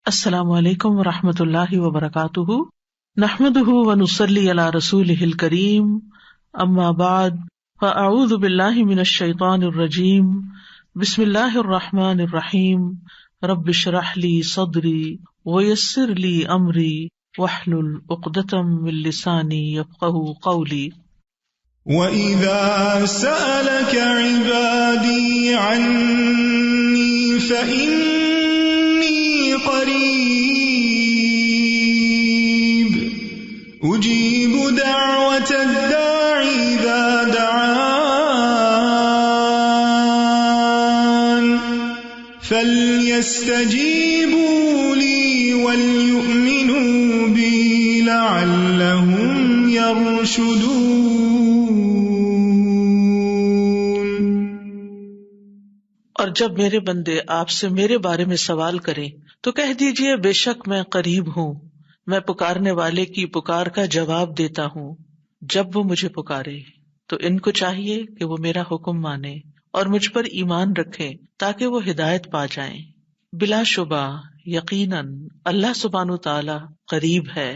السلام علیکم ورحمۃ اللہ وبرکاتہ، نحمدہ ونصلی علی رسولہ الکریم، اما بعد فاعوذ باللہ من الشیطان الرجیم، بسم اللہ الرحمن الرحیم، رب اشرح لی صدری ویسر لی امری واحلل عقدۃ من لسانی یفقہوا قولی۔ وَإِذَا سَأَلَكَ عِبَادِي عَنِّي فَإِنِّي قَرِيبٌ أُجِيبُ دَعْوَةَ الدَّاعِ إِذَا دَعَانِ فَلْيَسْتَجِيبُوا لِي وَلْيُؤْمِنُوا بِي لَعَلَّهُمْ يَرْشُدُونَ۔ اور جب میرے بندے آپ سے میرے بارے میں سوال کریں تو کہہ دیجئے بے شک میں قریب ہوں، میں پکارنے والے کی پکار کا جواب دیتا ہوں جب وہ مجھے پکارے۔ تو ان کو چاہیے کہ وہ میرا حکم مانیں اور مجھ پر ایمان رکھیں تاکہ وہ ہدایت پا جائیں۔ بلا شبہ یقیناً اللہ سبحانہ تعالی قریب ہے،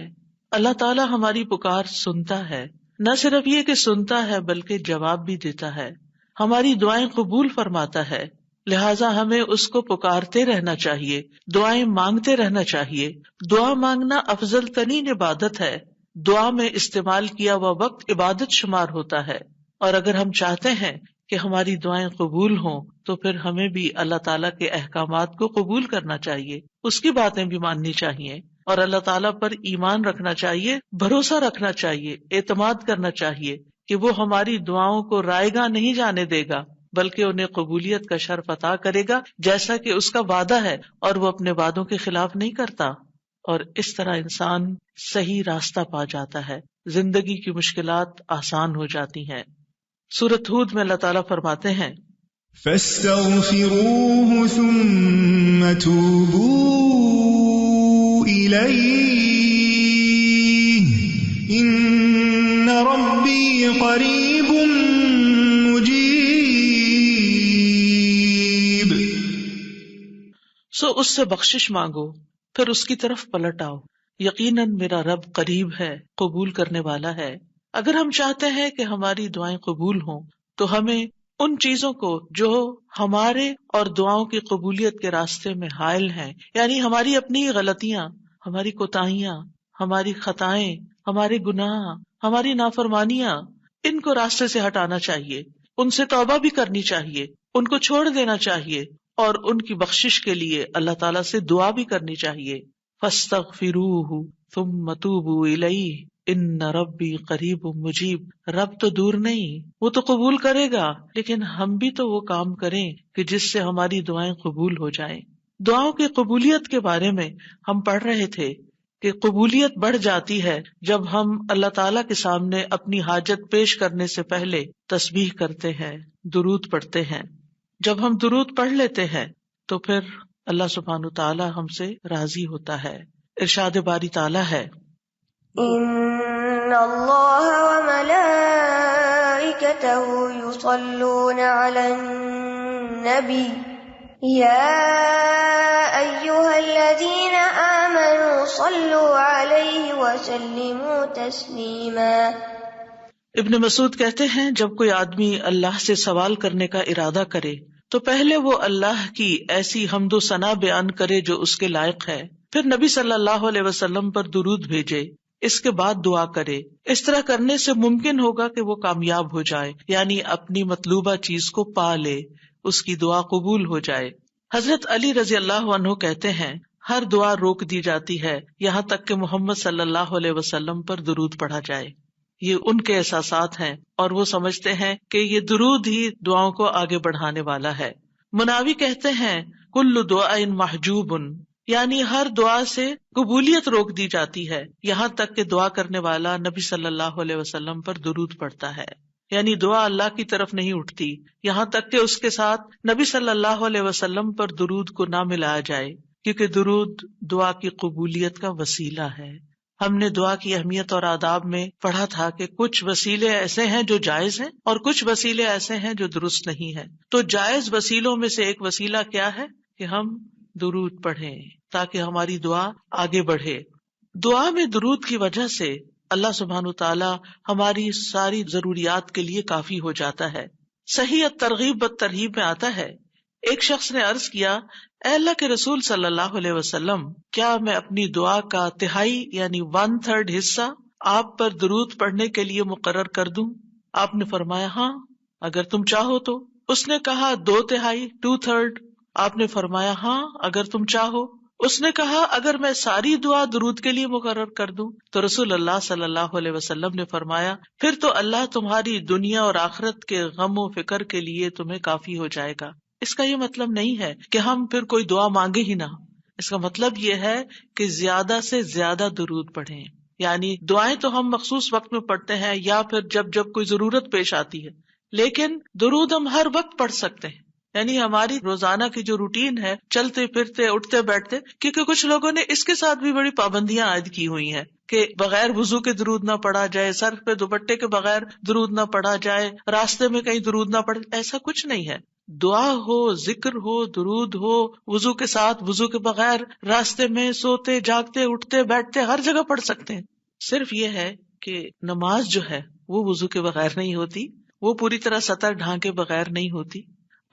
اللہ تعالی ہماری پکار سنتا ہے، نہ صرف یہ کہ سنتا ہے بلکہ جواب بھی دیتا ہے، ہماری دعائیں قبول فرماتا ہے، لہٰذا ہمیں اس کو پکارتے رہنا چاہیے، دعائیں مانگتے رہنا چاہیے۔ دعا مانگنا افضل ترین عبادت ہے، دعا میں استعمال کیا ہوا وقت عبادت شمار ہوتا ہے، اور اگر ہم چاہتے ہیں کہ ہماری دعائیں قبول ہوں تو پھر ہمیں بھی اللہ تعالیٰ کے احکامات کو قبول کرنا چاہیے، اس کی باتیں بھی ماننی چاہیے، اور اللہ تعالیٰ پر ایمان رکھنا چاہیے، بھروسہ رکھنا چاہیے، اعتماد کرنا چاہیے کہ وہ ہماری دعاؤں کو رائے گاں نہیں جانے دے گا بلکہ انہیں قبولیت کا شرف عطا کرے گا جیسا کہ اس کا وعدہ ہے، اور وہ اپنے وعدوں کے خلاف نہیں کرتا، اور اس طرح انسان صحیح راستہ پا جاتا ہے، زندگی کی مشکلات آسان ہو جاتی ہیں۔ سورۃ ہود میں اللہ تعالیٰ فرماتے ہیں فَاسْتَغْفِرُوهُ ثُمَّ تُوبُوا إِلَيْهِ إِنَّ رَبِّي قَرِيبٌ مُجِيبٌ۔ سو اس سے بخشش مانگو پھر اس کی طرف پلٹ آؤ، یقیناً میرا رب قریب ہے، قبول کرنے والا ہے۔ اگر ہم چاہتے ہیں کہ ہماری دعائیں قبول ہوں تو ہمیں ان چیزوں کو جو ہمارے اور دعاؤں کی قبولیت کے راستے میں حائل ہیں، یعنی ہماری اپنی غلطیاں، ہماری کوتاہیاں، ہماری خطائیں، ہمارے گناہ، ہماری نافرمانیاں، ان کو راستے سے ہٹانا چاہیے، ان سے توبہ بھی کرنی چاہیے، ان کو چھوڑ دینا چاہیے، اور ان کی بخشش کے لیے اللہ تعالیٰ سے دعا بھی کرنی چاہیے۔ فاستغفروہ ثم توبوا الیہ ان ربی قریب مجیب۔ رب تو دور نہیں، وہ تو قبول کرے گا، لیکن ہم بھی تو وہ کام کریں کہ جس سے ہماری دعائیں قبول ہو جائیں۔ دعاؤں کی قبولیت کے بارے میں ہم پڑھ رہے تھے کہ قبولیت بڑھ جاتی ہے جب ہم اللہ تعالیٰ کے سامنے اپنی حاجت پیش کرنے سے پہلے تسبیح کرتے ہیں، درود پڑھتے ہیں۔ جب ہم درود پڑھ لیتے ہیں تو پھر اللہ سبحانہ تعالیٰ ہم سے راضی ہوتا ہے۔ ارشاد باری تعالیٰ ہے ان اللہ وملائکتہ یصلون علی النبی یا ایہا الذین آمنوا صلوا علیہ وسلموا تسلیما۔ ابن مسعود کہتے ہیں جب کوئی آدمی اللہ سے سوال کرنے کا ارادہ کرے تو پہلے وہ اللہ کی ایسی حمد و ثنا بیان کرے جو اس کے لائق ہے، پھر نبی صلی اللہ علیہ وسلم پر درود بھیجے، اس کے بعد دعا کرے۔ اس طرح کرنے سے ممکن ہوگا کہ وہ کامیاب ہو جائے، یعنی اپنی مطلوبہ چیز کو پا لے، اس کی دعا قبول ہو جائے۔ حضرت علی رضی اللہ عنہ کہتے ہیں ہر دعا روک دی جاتی ہے یہاں تک کہ محمد صلی اللہ علیہ وسلم پر درود پڑھا جائے۔ یہ ان کے احساسات ہیں اور وہ سمجھتے ہیں کہ یہ درود ہی دعاؤں کو آگے بڑھانے والا ہے۔ مناوی کہتے ہیں کل دعاء محجوب، یعنی ہر دعا سے قبولیت روک دی جاتی ہے یہاں تک کہ دعا کرنے والا نبی صلی اللہ علیہ وسلم پر درود پڑھتا ہے، یعنی دعا اللہ کی طرف نہیں اٹھتی یہاں تک کہ اس کے ساتھ نبی صلی اللہ علیہ وسلم پر درود کو نہ ملایا جائے، کیونکہ درود دعا کی قبولیت کا وسیلہ ہے۔ ہم نے دعا کی اہمیت اور آداب میں پڑھا تھا کہ کچھ وسیلے ایسے ہیں جو جائز ہیں اور کچھ وسیلے ایسے ہیں جو درست نہیں ہیں۔ تو جائز وسیلوں میں سے ایک وسیلہ کیا ہے کہ ہم درود پڑھیں، تاکہ ہماری دعا آگے بڑھے. دعا میں درود کی وجہ سے اللہ سبحانہ وتعالی ہماری ساری ضروریات کے لیے کافی ہو جاتا ہے. صحیح الترغیب والترہیب میں آتا ہے، ایک شخص نے عرض کیا، اے اللہ کے رسول صلی اللہ علیہ وسلم، کیا میں اپنی دعا کا تہائی یعنی 1/3 حصہ آپ پر درود پڑھنے کے لیے مقرر کر دوں؟ آپ نے فرمایا ہاں اگر تم چاہو تو. اس نے کہا 2/3 2/3. آپ نے فرمایا ہاں اگر تم چاہو. اس نے کہا اگر میں ساری دعا درود کے لیے مقرر کر دوں؟ تو رسول اللہ صلی اللہ علیہ وسلم نے فرمایا پھر تو اللہ تمہاری دنیا اور آخرت کے غم و فکر کے لیے تمہیں کافی ہو جائے گا. اس کا یہ مطلب نہیں ہے کہ ہم پھر کوئی دعا مانگے ہی نہ. اس کا مطلب یہ ہے کہ زیادہ سے زیادہ درود پڑھیں. یعنی دعائیں تو ہم مخصوص وقت میں پڑھتے ہیں یا پھر جب کوئی ضرورت پیش آتی ہے، لیکن درود ہم ہر وقت پڑھ سکتے ہیں. یعنی ہماری روزانہ کی جو روٹین ہے، چلتے پھرتے اٹھتے بیٹھتے، کیونکہ کچھ لوگوں نے اس کے ساتھ بھی بڑی پابندیاں عائد کی ہوئی ہیں کہ بغیر وضو کے درود نہ پڑھا جائے، سر پہ دوپٹے کے بغیر درود نہ پڑھا جائے، راستے میں کہیں درود نہ پڑھے. ایسا کچھ نہیں ہے. دعا ہو، ذکر ہو، درود ہو، وضو کے ساتھ، وضو کے بغیر، راستے میں، سوتے جاگتے اٹھتے بیٹھتے، ہر جگہ پڑھ سکتے ہیں. صرف یہ ہے کہ نماز جو ہے وہ وضو کے بغیر نہیں ہوتی، وہ پوری طرح سطر ڈھانکے بغیر نہیں ہوتی.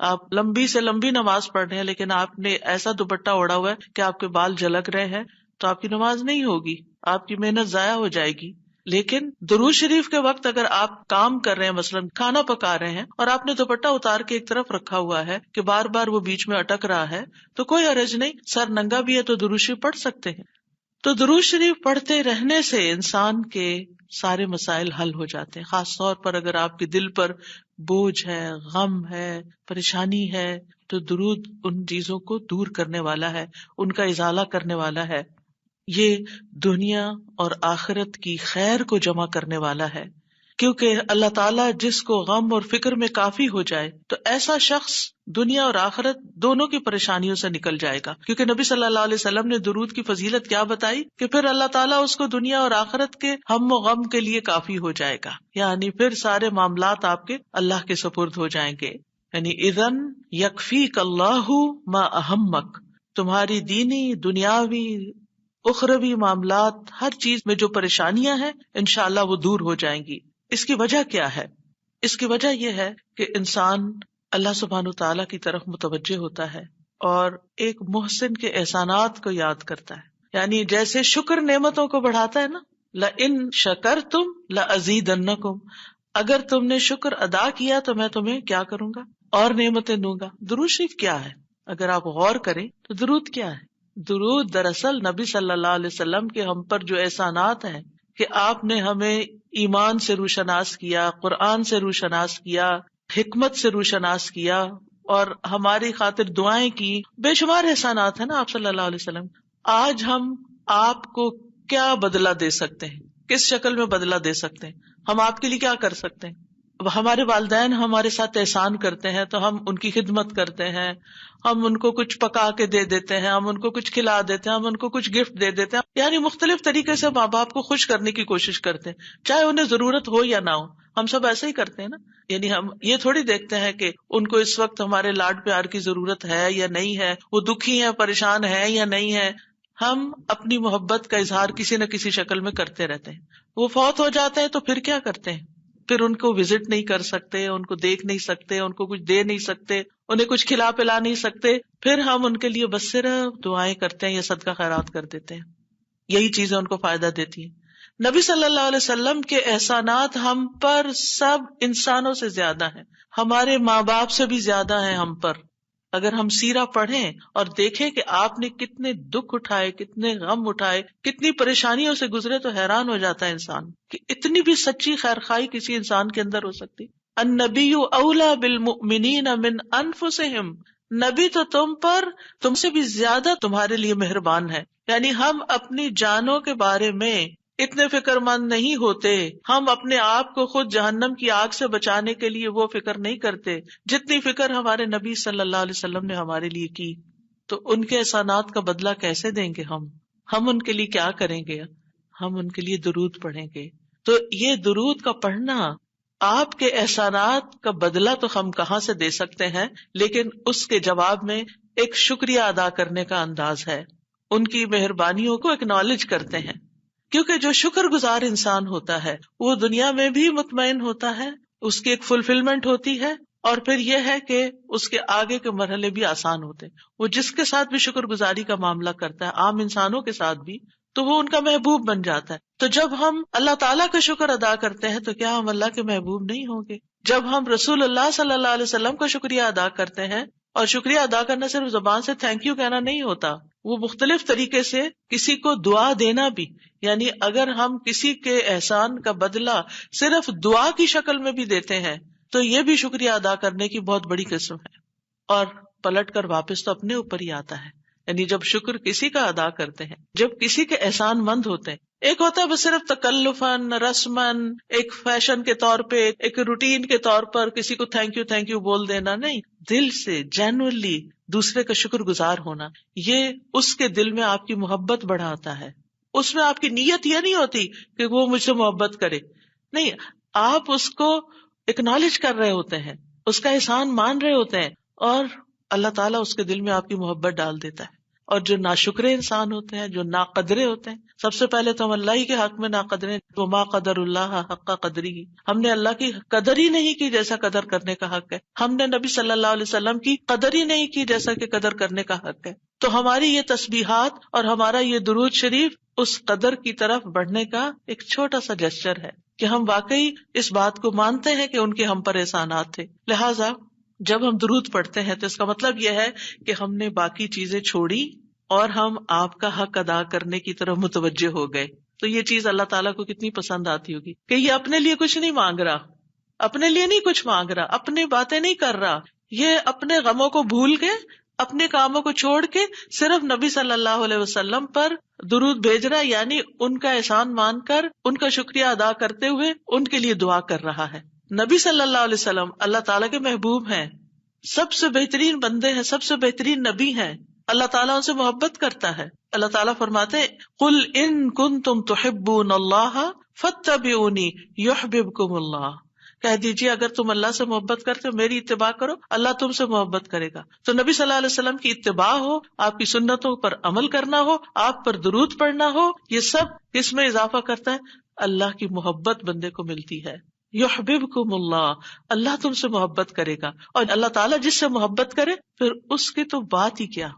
آپ لمبی سے لمبی نماز پڑھ رہے ہیں لیکن آپ نے ایسا دوپٹہ اوڑا ہوا ہے کہ آپ کے بال جھلک رہے ہیں تو آپ کی نماز نہیں ہوگی، آپ کی محنت ضائع ہو جائے گی. لیکن درود شریف کے وقت اگر آپ کام کر رہے ہیں، مثلاً کھانا پکا رہے ہیں اور آپ نے دوپٹہ اتار کے ایک طرف رکھا ہوا ہے کہ بار بار وہ بیچ میں اٹک رہا ہے، تو کوئی حرج نہیں، سر ننگا بھی ہے تو درود شریف پڑھ سکتے ہیں. تو درود شریف پڑھتے رہنے سے انسان کے سارے مسائل حل ہو جاتے ہیں. خاص طور پر اگر آپ کے دل پر بوجھ ہے، غم ہے، پریشانی ہے، تو درود ان چیزوں کو دور کرنے والا ہے، ان کا ازالہ کرنے والا ہے. یہ دنیا اور آخرت کی خیر کو جمع کرنے والا ہے، کیونکہ اللہ تعالیٰ جس کو غم اور فکر میں کافی ہو جائے تو ایسا شخص دنیا اور آخرت دونوں کی پریشانیوں سے نکل جائے گا. کیونکہ نبی صلی اللہ علیہ وسلم نے درود کی فضیلت کیا بتائی کہ پھر اللہ تعالیٰ اس کو دنیا اور آخرت کے ہم و غم کے لیے کافی ہو جائے گا. یعنی پھر سارے معاملات آپ کے اللہ کے سپرد ہو جائیں گے. یعنی اذن یکفیک اللہ ما اہمک، تمہاری دینی، دنیاوی، اخروی معاملات، ہر چیز میں جو پریشانیاں ہیں انشاءاللہ وہ دور ہو جائیں گی. اس کی وجہ کیا ہے؟ اس کی وجہ یہ ہے کہ انسان اللہ سبحانہ تعالیٰ کی طرف متوجہ ہوتا ہے اور ایک محسن کے احسانات کو یاد کرتا ہے. یعنی جیسے شکر نعمتوں کو بڑھاتا ہے نا، لَإِن شَكَرْتُمْ لَأَزِيدَنَّكُمْ، اگر تم نے شکر ادا کیا تو میں تمہیں کیا کروں گا؟ اور نعمتیں دوں گا. درود شریف کیا ہے؟ اگر آپ غور کریں تو درود کیا ہے؟ درود دراصل نبی صلی اللہ علیہ وسلم کے ہم پر جو احسانات ہیں کہ آپ نے ہمیں ایمان سے روشناس کیا، قرآن سے روشناس کیا، حکمت سے روشناس کیا اور ہماری خاطر دعائیں کی، بے شمار احسانات ہیں نا آپ صلی اللہ علیہ وسلم. آج ہم آپ کو کیا بدلہ دے سکتے ہیں؟ کس شکل میں بدلہ دے سکتے ہیں؟ ہم آپ کے لیے کیا کر سکتے ہیں؟ ہمارے والدین ہمارے ساتھ احسان کرتے ہیں تو ہم ان کی خدمت کرتے ہیں، ہم ان کو کچھ پکا کے دے دیتے ہیں، ہم ان کو کچھ کھلا دیتے ہیں، ہم ان کو کچھ گفٹ دے دیتے ہیں. یعنی مختلف طریقے سے ماں باپ کو خوش کرنے کی کوشش کرتے ہیں، چاہے انہیں ضرورت ہو یا نہ ہو. ہم سب ایسے ہی کرتے ہیں نا. یعنی ہم یہ تھوڑی دیکھتے ہیں کہ ان کو اس وقت ہمارے لاڈ پیار کی ضرورت ہے یا نہیں ہے، وہ دکھی ہے، پریشان ہے یا نہیں ہے. ہم اپنی محبت کا اظہار کسی نہ کسی شکل میں کرتے رہتے ہیں. وہ فوت ہو جاتے ہیں تو پھر کیا کرتے ہیں؟ پھر ان کو وزٹ نہیں کر سکتے، ان کو دیکھ نہیں سکتے، ان کو کچھ دے نہیں سکتے، انہیں کچھ کھلا پلا نہیں سکتے. پھر ہم ان کے لیے بس صرف دعائیں کرتے ہیں یا صدقہ خیرات کر دیتے ہیں. یہی چیزیں ان کو فائدہ دیتی ہیں. نبی صلی اللہ علیہ وسلم کے احسانات ہم پر سب انسانوں سے زیادہ ہیں، ہمارے ماں باپ سے بھی زیادہ ہیں ہم پر. اگر ہم سیرہ پڑھیں اور دیکھیں کہ آپ نے کتنے دکھ اٹھائے، کتنے غم اٹھائے، کتنی پریشانیوں سے گزرے، تو حیران ہو جاتا ہے انسان کہ اتنی بھی سچی خیر خواہی کسی انسان کے اندر ہو سکتی. النبی اولی بالمؤمنین من انفسہم، نبی تو تم سے بھی زیادہ تمہارے لیے مہربان ہے. یعنی ہم اپنی جانوں کے بارے میں اتنے فکر مند نہیں ہوتے، ہم اپنے آپ کو خود جہنم کی آگ سے بچانے کے لیے وہ فکر نہیں کرتے جتنی فکر ہمارے نبی صلی اللہ علیہ وسلم نے ہمارے لیے کی. تو ان کے احسانات کا بدلہ کیسے دیں گے ہم ان کے لیے کیا کریں گے؟ ہم ان کے لیے درود پڑھیں گے. تو یہ درود کا پڑھنا آپ کے احسانات کا بدلہ تو ہم کہاں سے دے سکتے ہیں، لیکن اس کے جواب میں ایک شکریہ ادا کرنے کا انداز ہے. ان کی مہربانیوں کو اکنالج کرتے ہیں. کیونکہ جو شکر گزار انسان ہوتا ہے وہ دنیا میں بھی مطمئن ہوتا ہے، اس کی ایک فلفلمنٹ ہوتی ہے، اور پھر یہ ہے کہ اس کے آگے کے مرحلے بھی آسان ہوتے ہیں. وہ جس کے ساتھ بھی شکر گزاری کا معاملہ کرتا ہے، عام انسانوں کے ساتھ بھی، تو وہ ان کا محبوب بن جاتا ہے. تو جب ہم اللہ تعالیٰ کا شکر ادا کرتے ہیں تو کیا ہم اللہ کے محبوب نہیں ہوں گے؟ جب ہم رسول اللہ صلی اللہ علیہ وسلم کا شکریہ ادا کرتے ہیں، اور شکریہ ادا کرنا صرف زبان سے تھینک یو کہنا نہیں ہوتا، وہ مختلف طریقے سے کسی کو دعا دینا بھی، یعنی اگر ہم کسی کے احسان کا بدلہ صرف دعا کی شکل میں بھی دیتے ہیں تو یہ بھی شکریہ ادا کرنے کی بہت بڑی قسم ہے. اور پلٹ کر واپس تو اپنے اوپر ہی آتا ہے. یعنی جب شکر کسی کا ادا کرتے ہیں، جب کسی کے احسان مند ہوتے ہیں، ایک ہوتا ہے بس صرف تکلفاً رسماً ایک فیشن کے طور پہ، ایک روٹین کے طور پر کسی کو تھینک یو بول دینا، نہیں، دل سے جینوئنلی دوسرے کا شکر گزار ہونا، یہ اس کے دل میں آپ کی محبت بڑھاتا ہے. اس میں آپ کی نیت یہ نہیں ہوتی کہ وہ مجھ سے محبت کرے، نہیں، آپ اس کو اکنالج کر رہے ہوتے ہیں، اس کا احسان مان رہے ہوتے ہیں، اور اللہ تعالیٰ اس کے دل میں آپ کی محبت ڈال دیتا ہے. اور جو ناشکرے انسان ہوتے ہیں، جو ناقدرے ہوتے ہیں، سب سے پہلے تو ہم اللہ ہی کے حق میں ناقدرے، وما قدر اللہ حق قدری، ہم نے اللہ کی قدر ہی نہیں کی جیسا قدر کرنے کا حق ہے. ہم نے نبی صلی اللہ علیہ وسلم کی قدر ہی نہیں کی جیسا کہ قدر کرنے کا حق ہے. تو ہماری یہ تسبیحات اور ہمارا یہ درود شریف اس قدر کی طرف بڑھنے کا ایک چھوٹا سا جسچر ہے کہ ہم واقعی اس بات کو مانتے ہیں کہ ان کے ہم پر احسانات تھے. لہٰذا جب ہم درود پڑھتے ہیں تو اس کا مطلب یہ ہے کہ ہم نے باقی چیزیں چھوڑی اور ہم آپ کا حق ادا کرنے کی طرف متوجہ ہو گئے. تو یہ چیز اللہ تعالیٰ کو کتنی پسند آتی ہوگی کہ یہ اپنے لیے کچھ نہیں مانگ رہا، اپنے لیے نہیں کچھ مانگ رہا، اپنی باتیں نہیں کر رہا، یہ اپنے غموں کو بھول کے، اپنے کاموں کو چھوڑ کے صرف نبی صلی اللہ علیہ وسلم پر درود بھیج رہا، یعنی ان کا احسان مان کر ان کا شکریہ ادا کرتے ہوئے ان کے لیے دعا کر رہا ہے. نبی صلی اللہ علیہ وسلم اللہ تعالیٰ کے محبوب ہیں، سب سے بہترین بندے ہیں، سب سے بہترین نبی ہیں. اللہ تعالیٰ ان سے محبت کرتا ہے. اللہ تعالیٰ فرماتے ہیں قل ان کنتم تحبون اللہ فاتبعونی یحببکم اللہ، کہہ دیجیے اگر تم اللہ سے محبت کرتے ہو میری اتباع کرو، اللہ تم سے محبت کرے گا. تو نبی صلی اللہ علیہ وسلم کی اتباع ہو، آپ کی سنتوں پر عمل کرنا ہو، آپ پر درود پڑھنا ہو، یہ سب کس میں اضافہ کرتا ہے؟ اللہ کی محبت بندے کو ملتی ہے. یحببکم اللہ، اللہ تم سے محبت کرے گا. اور اللہ تعالیٰ جس سے محبت کرے پھر اس کی تو بات ہی کیا،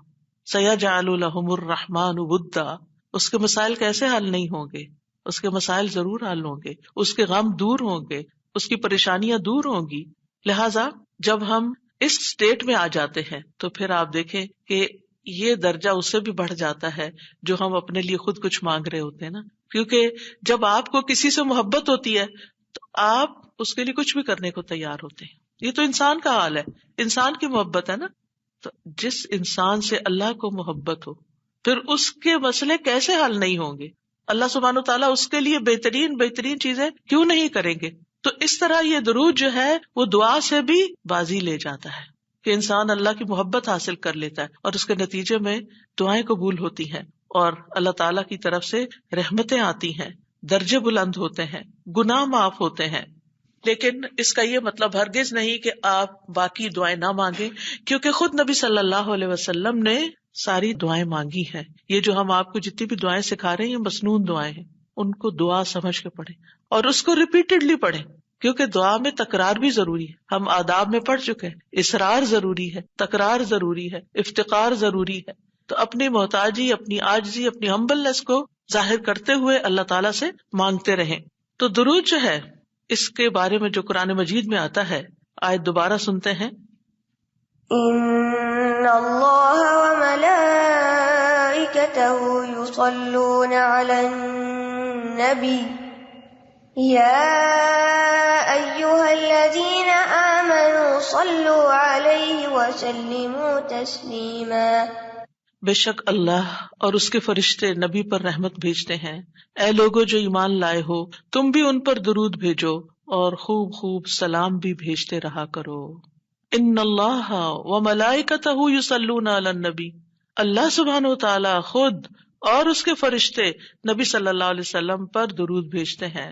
سیجعل لہم الرحمن ودا، اس کے مسائل کیسے حل نہیں ہوں گے؟ اس کے مسائل ضرور حل ہوں گے، اس کے غم دور ہوں گے، اس کی پریشانیاں دور ہوں گی. لہٰذا جب ہم اس سٹیٹ میں آ جاتے ہیں تو پھر آپ دیکھیں کہ یہ درجہ اس سے بھی بڑھ جاتا ہے جو ہم اپنے لیے خود کچھ مانگ رہے ہوتے ہیں نا. کیونکہ جب آپ کو کسی سے محبت ہوتی ہے تو آپ اس کے لیے کچھ بھی کرنے کو تیار ہوتے ہیں. یہ تو انسان کا حال ہے، انسان کی محبت ہے نا. تو جس انسان سے اللہ کو محبت ہو پھر اس کے مسئلے کیسے حل نہیں ہوں گے؟ اللہ سبحانہ وتعالیٰ اس کے لیے بہترین چیزیں کیوں نہیں کریں گے؟ تو اس طرح یہ درود جو ہے وہ دعا سے بھی بازی لے جاتا ہے کہ انسان اللہ کی محبت حاصل کر لیتا ہے، اور اس کے نتیجے میں دعائیں قبول ہوتی ہیں اور اللہ تعالیٰ کی طرف سے رحمتیں آتی ہیں، درجے بلند ہوتے ہیں، گناہ معاف ہوتے ہیں. لیکن اس کا یہ مطلب ہرگز نہیں کہ آپ باقی دعائیں نہ مانگیں، کیونکہ خود نبی صلی اللہ علیہ وسلم نے ساری دعائیں مانگی ہیں. یہ جو ہم آپ کو جتنی بھی دعائیں سکھا رہے ہیں یہ مصنون دعائیں ہیں، ان کو دعا سمجھ کے پڑھیں اور اس کو ریپیٹڈلی پڑھیں، کیونکہ دعا میں تکرار بھی ضروری ہے. ہم آداب میں پڑھ چکے ہیں، اصرار ضروری ہے، تکرار ضروری ہے، افتقار ضروری ہے. تو اپنی محتاجی، اپنی عاجزی، اپنی ہمبلنس کو ظاہر کرتے ہوئے اللہ تعالیٰ سے مانگتے رہیں. تو درود جو ہے اس کے بارے میں جو قرآن مجید میں آتا ہے، آیت دوبارہ سنتے ہیں. ان اللہ وملائکتہ یصلون علی النبی یا ایہا الذین آمنوا صلوا علیہ وسلموا تسلیما. بے شک اللہ اور اس کے فرشتے نبی پر رحمت بھیجتے ہیں. اے لوگو جو ایمان لائے ہو تم بھی ان پر درود بھیجو اور خوب خوب سلام بھی بھیجتے رہا کرو. ان اللہ وملائکتہ یصلون علی النبی، اللہ سبحانہ وتعالی خود اور اس کے فرشتے نبی صلی اللہ علیہ وسلم پر درود بھیجتے ہیں.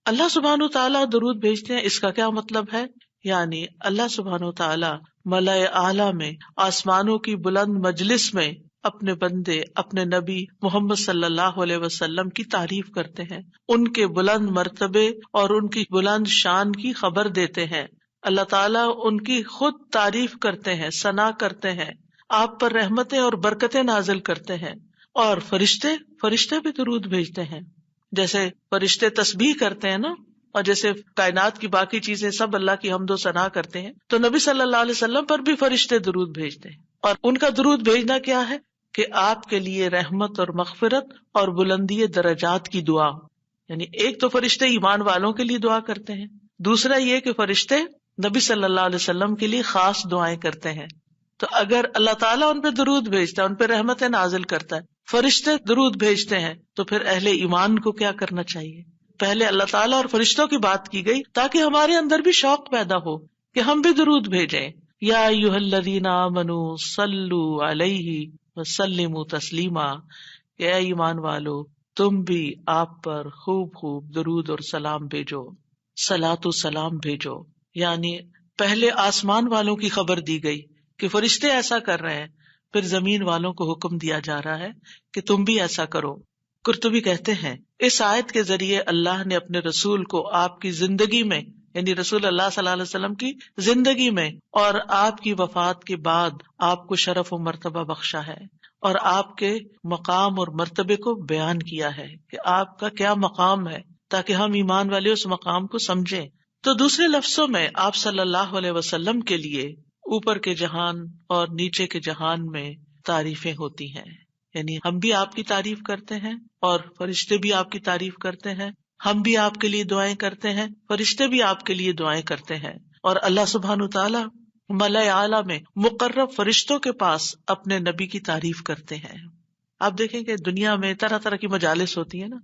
اللہ سبحانہ وتعالی درود بھیجتے ہیں، اس کا کیا مطلب ہے؟ یعنی اللہ سبحانہ وتعالی ملائے اعلیٰ میں، آسمانوں کی بلند مجلس میں اپنے بندے اپنے نبی محمد صلی اللہ علیہ وسلم کی تعریف کرتے ہیں، ان کے بلند مرتبے اور ان کی بلند شان کی خبر دیتے ہیں. اللہ تعالیٰ ان کی خود تعریف کرتے ہیں، ثنا کرتے ہیں، آپ پر رحمتیں اور برکتیں نازل کرتے ہیں. اور فرشتے بھی درود بھیجتے ہیں، جیسے فرشتے تسبیح کرتے ہیں نا، اور جیسے کائنات کی باقی چیزیں سب اللہ کی حمد و ثنا کرتے ہیں، تو نبی صلی اللہ علیہ وسلم پر بھی فرشتے درود بھیجتے ہیں. اور ان کا درود بھیجنا کیا ہے کہ آپ کے لیے رحمت اور مغفرت اور بلندی درجات کی دعا. یعنی ایک تو فرشتے ایمان والوں کے لیے دعا کرتے ہیں، دوسرا یہ کہ فرشتے نبی صلی اللہ علیہ وسلم کے لیے خاص دعائیں کرتے ہیں. تو اگر اللہ تعالیٰ ان پہ درود بھیجتا ہے، ان پہ رحمتیں نازل کرتا ہے، فرشتے درود بھیجتے ہیں، تو پھر اہل ایمان کو کیا کرنا چاہیے؟ پہلے اللہ تعالیٰ اور فرشتوں کی بات کی گئی تاکہ ہمارے اندر بھی شوق پیدا ہو کہ ہم بھی درود بھیجیں. یا ایھا الذین آمنوا صلوا علیہ وسلموا تسلیما، کہ اے ایمان والو تم بھی آپ پر خوب خوب درود اور سلام بھیجو، صلاۃ و سلام بھیجو. یعنی پہلے آسمان والوں کی خبر دی گئی کہ فرشتے ایسا کر رہے ہیں، پھر زمین والوں کو حکم دیا جا رہا ہے کہ تم بھی ایسا کرو. قرطبی کہتے ہیں اس آیت کے ذریعے اللہ نے اپنے رسول کو آپ کی زندگی میں، یعنی رسول اللہ صلی اللہ علیہ وسلم کی زندگی میں اور آپ کی وفات کے بعد آپ کو شرف و مرتبہ بخشا ہے، اور آپ کے مقام اور مرتبے کو بیان کیا ہے کہ آپ کا کیا مقام ہے، تاکہ ہم ایمان والے اس مقام کو سمجھیں. تو دوسرے لفظوں میں آپ صلی اللہ علیہ وسلم کے لیے اوپر کے جہان اور نیچے کے جہان میں تعریفیں ہوتی ہیں. یعنی ہم بھی آپ کی تعریف کرتے ہیں اور فرشتے بھی آپ کی تعریف کرتے ہیں، ہم بھی آپ کے لیے دعائیں کرتے ہیں، فرشتے بھی آپ کے لیے دعائیں کرتے ہیں. اور اللہ سبحانہ وتعالی ملائے اعلیٰ میں مقرب فرشتوں کے پاس اپنے نبی کی تعریف کرتے ہیں. آپ دیکھیں کہ دنیا میں طرح طرح کی مجالس ہوتی ہیں نا،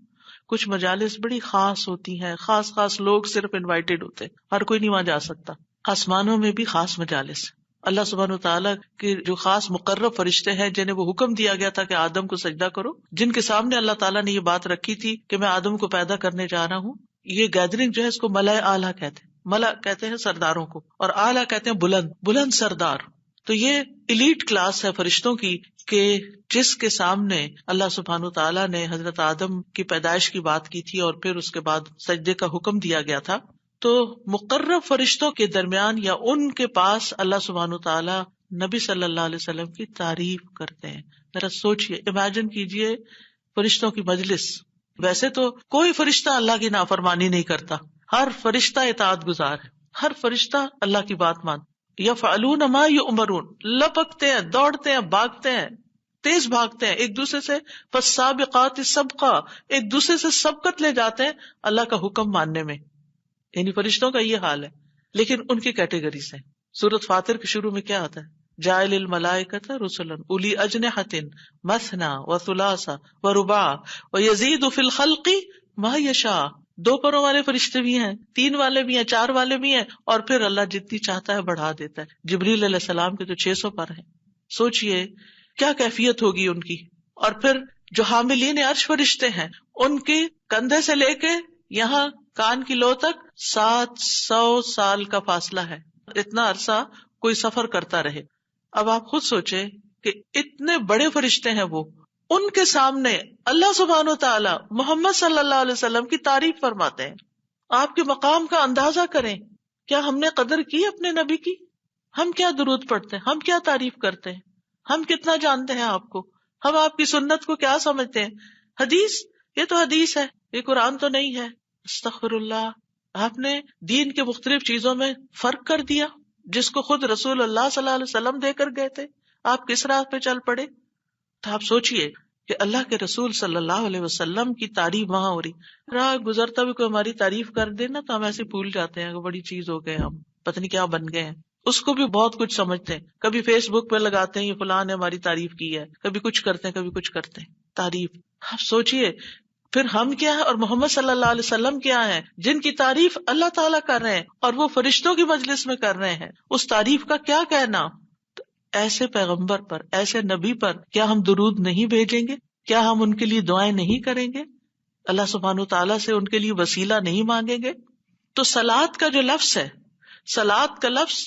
کچھ مجالس بڑی خاص ہوتی ہیں، خاص لوگ صرف انوائٹیڈ ہوتے ہیں، ہر کوئی نہیں وہاں جا سکتا. آسمانوں میں بھی خاص مجالس، اللہ سبحانہ وتعالیٰ کے جو خاص مقرب فرشتے ہیں جنہیں وہ حکم دیا گیا تھا کہ آدم کو سجدہ کرو، جن کے سامنے اللہ تعالیٰ نے یہ بات رکھی تھی کہ میں آدم کو پیدا کرنے جا رہا ہوں. یہ گیدرنگ جو ہے اس کو ملائے اعلیٰ کہتے ہیں. ملا کہتے ہیں سرداروں کو، اور اعلیٰ کہتے ہیں بلند سردار. تو یہ ایلیٹ کلاس ہے فرشتوں کی کہ جس کے سامنے اللہ سبحانہ وتعالیٰ نے حضرت آدم کی پیدائش کی بات کی تھی اور پھر اس کے بعد سجدے کا حکم دیا گیا تھا. تو مقرب فرشتوں کے درمیان یا ان کے پاس اللہ سبحانہ وتعالیٰ نبی صلی اللہ علیہ وسلم کی تعریف کرتے ہیں. ذرا سوچئے، امیجن کیجئے فرشتوں کی مجلس. ویسے تو کوئی فرشتہ اللہ کی نافرمانی نہیں کرتا، ہر فرشتہ اطاعت گزار ہے، ہر فرشتہ اللہ کی بات مان. یفعلون ما یؤمرون، لپکتے ہیں، دوڑتے ہیں، بھاگتے ہیں، تیز بھاگتے ہیں ایک دوسرے سے. فالسابقات سبقا، ایک دوسرے سے سبقت لے جاتے ہیں اللہ کا حکم ماننے میں. یعنی فرشتوں کا یہ حال ہے. لیکن ان کی کیٹیگریز ہیں. سورۃ فاطر کے شروع میں کیا آتا ہے؟ جاعل الملائکۃ رسلا اولی اجنحۃ مثنی وثلاث ورباع ویزید فی الخلق ما یشاء. 2 پروں والے فرشتے بھی ہیں، 3 والے بھی ہیں، 4 والے بھی ہیں، اور پھر اللہ جتنی چاہتا ہے بڑھا دیتا ہے. جبریل علیہ السلام کے تو 600 پر ہیں. سوچئے کیا کیفیت ہوگی ان کی. اور پھر جو حاملین عرش فرشتے ہیں، ان کے کندھے سے لے کے یہاں کان کی لو تک 700 سال کا فاصلہ ہے. اتنا عرصہ کوئی سفر کرتا رہے. اب آپ خود سوچیں کہ اتنے بڑے فرشتے ہیں وہ، ان کے سامنے اللہ سبحانہ و تعالی محمد صلی اللہ علیہ وسلم کی تعریف فرماتے ہیں. آپ کے مقام کا اندازہ کریں. کیا ہم نے قدر کی اپنے نبی کی؟ ہم کیا درود پڑھتے ہیں، ہم کیا تعریف کرتے ہیں، ہم کتنا جانتے ہیں آپ کو، ہم آپ کی سنت کو کیا سمجھتے ہیں. حدیث، یہ تو حدیث ہے، یہ قرآن تو نہیں ہے. استغفر اللہ. آپ نے دین کے مختلف چیزوں میں فرق کر دیا جس کو خود رسول اللہ صلی اللہ علیہ وسلم دے کر گئے تھے. آپ کس راہ پہ چل پڑے. تو آپ سوچئے کہ اللہ کے رسول صلی اللہ علیہ وسلم کی تعریف وہاں ہو رہی، راہ گزرتا بھی کوئی ہماری تعریف کر دے نا تو ہم ایسے بھول جاتے ہیں کہ بڑی چیز ہو گئے، ہم پتہ نہیں کیا بن گئے ہیں. اس کو بھی بہت کچھ سمجھتے ہیں. کبھی فیس بک پہ لگاتے ہیں یہ فلاں نے ہماری تعریف کی ہے، کبھی کچھ کرتے ہیں، کبھی کچھ کرتے ہیں تعریف. آپ سوچئے پھر ہم کیا ہے اور محمد صلی اللہ علیہ وسلم کیا ہیں جن کی تعریف اللہ تعالیٰ کر رہے ہیں اور وہ فرشتوں کی مجلس میں کر رہے ہیں. اس تعریف کا کیا کہنا. ایسے پیغمبر پر، ایسے نبی پر کیا ہم درود نہیں بھیجیں گے؟ کیا ہم ان کے لیے دعائیں نہیں کریں گے؟ اللہ سبحانہ و تعالیٰ سے ان کے لیے وسیلہ نہیں مانگیں گے؟ تو صلاۃ کا جو لفظ ہے، صلاۃ کا لفظ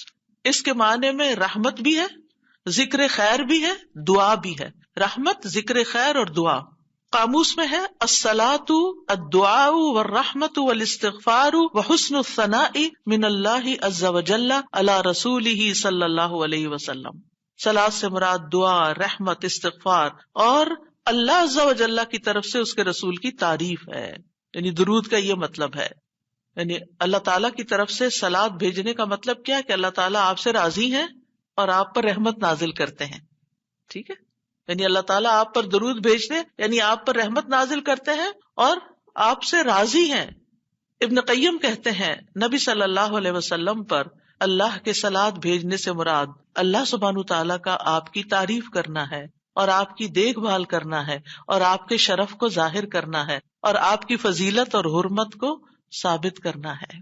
اس کے معنی میں رحمت بھی ہے، ذکر خیر بھی ہے، دعا بھی ہے. رحمت ذکر خیر اور دعا. قاموس میں ہے الصلاۃ الدعاء والرحمت والاستغفار وحسن الثناء من اللہ عز وجل علی رسولہ صلی اللہ علیہ وسلم. صلاۃ سے مراد دعا، رحمت، استغفار اور اللہ عز وجل کی طرف سے اس کے رسول کی تعریف ہے. یعنی درود کا یہ مطلب ہے. یعنی اللہ تعالیٰ کی طرف سے صلاۃ بھیجنے کا مطلب کیا کہ اللہ تعالیٰ آپ سے راضی ہیں اور آپ پر رحمت نازل کرتے ہیں. ٹھیک ہے، یعنی اللہ تعالیٰ آپ پر درود بھیجتے یعنی آپ پر رحمت نازل کرتے ہیں اور آپ سے راضی ہیں. ابن قیم کہتے ہیں نبی صلی اللہ علیہ وسلم پر اللہ کے صلاۃ بھیجنے سے مراد اللہ سبحانہ تعالیٰ کا آپ کی تعریف کرنا ہے اور آپ کی دیکھ بھال کرنا ہے اور آپ کے شرف کو ظاہر کرنا ہے اور آپ کی فضیلت اور حرمت کو ثابت کرنا ہے.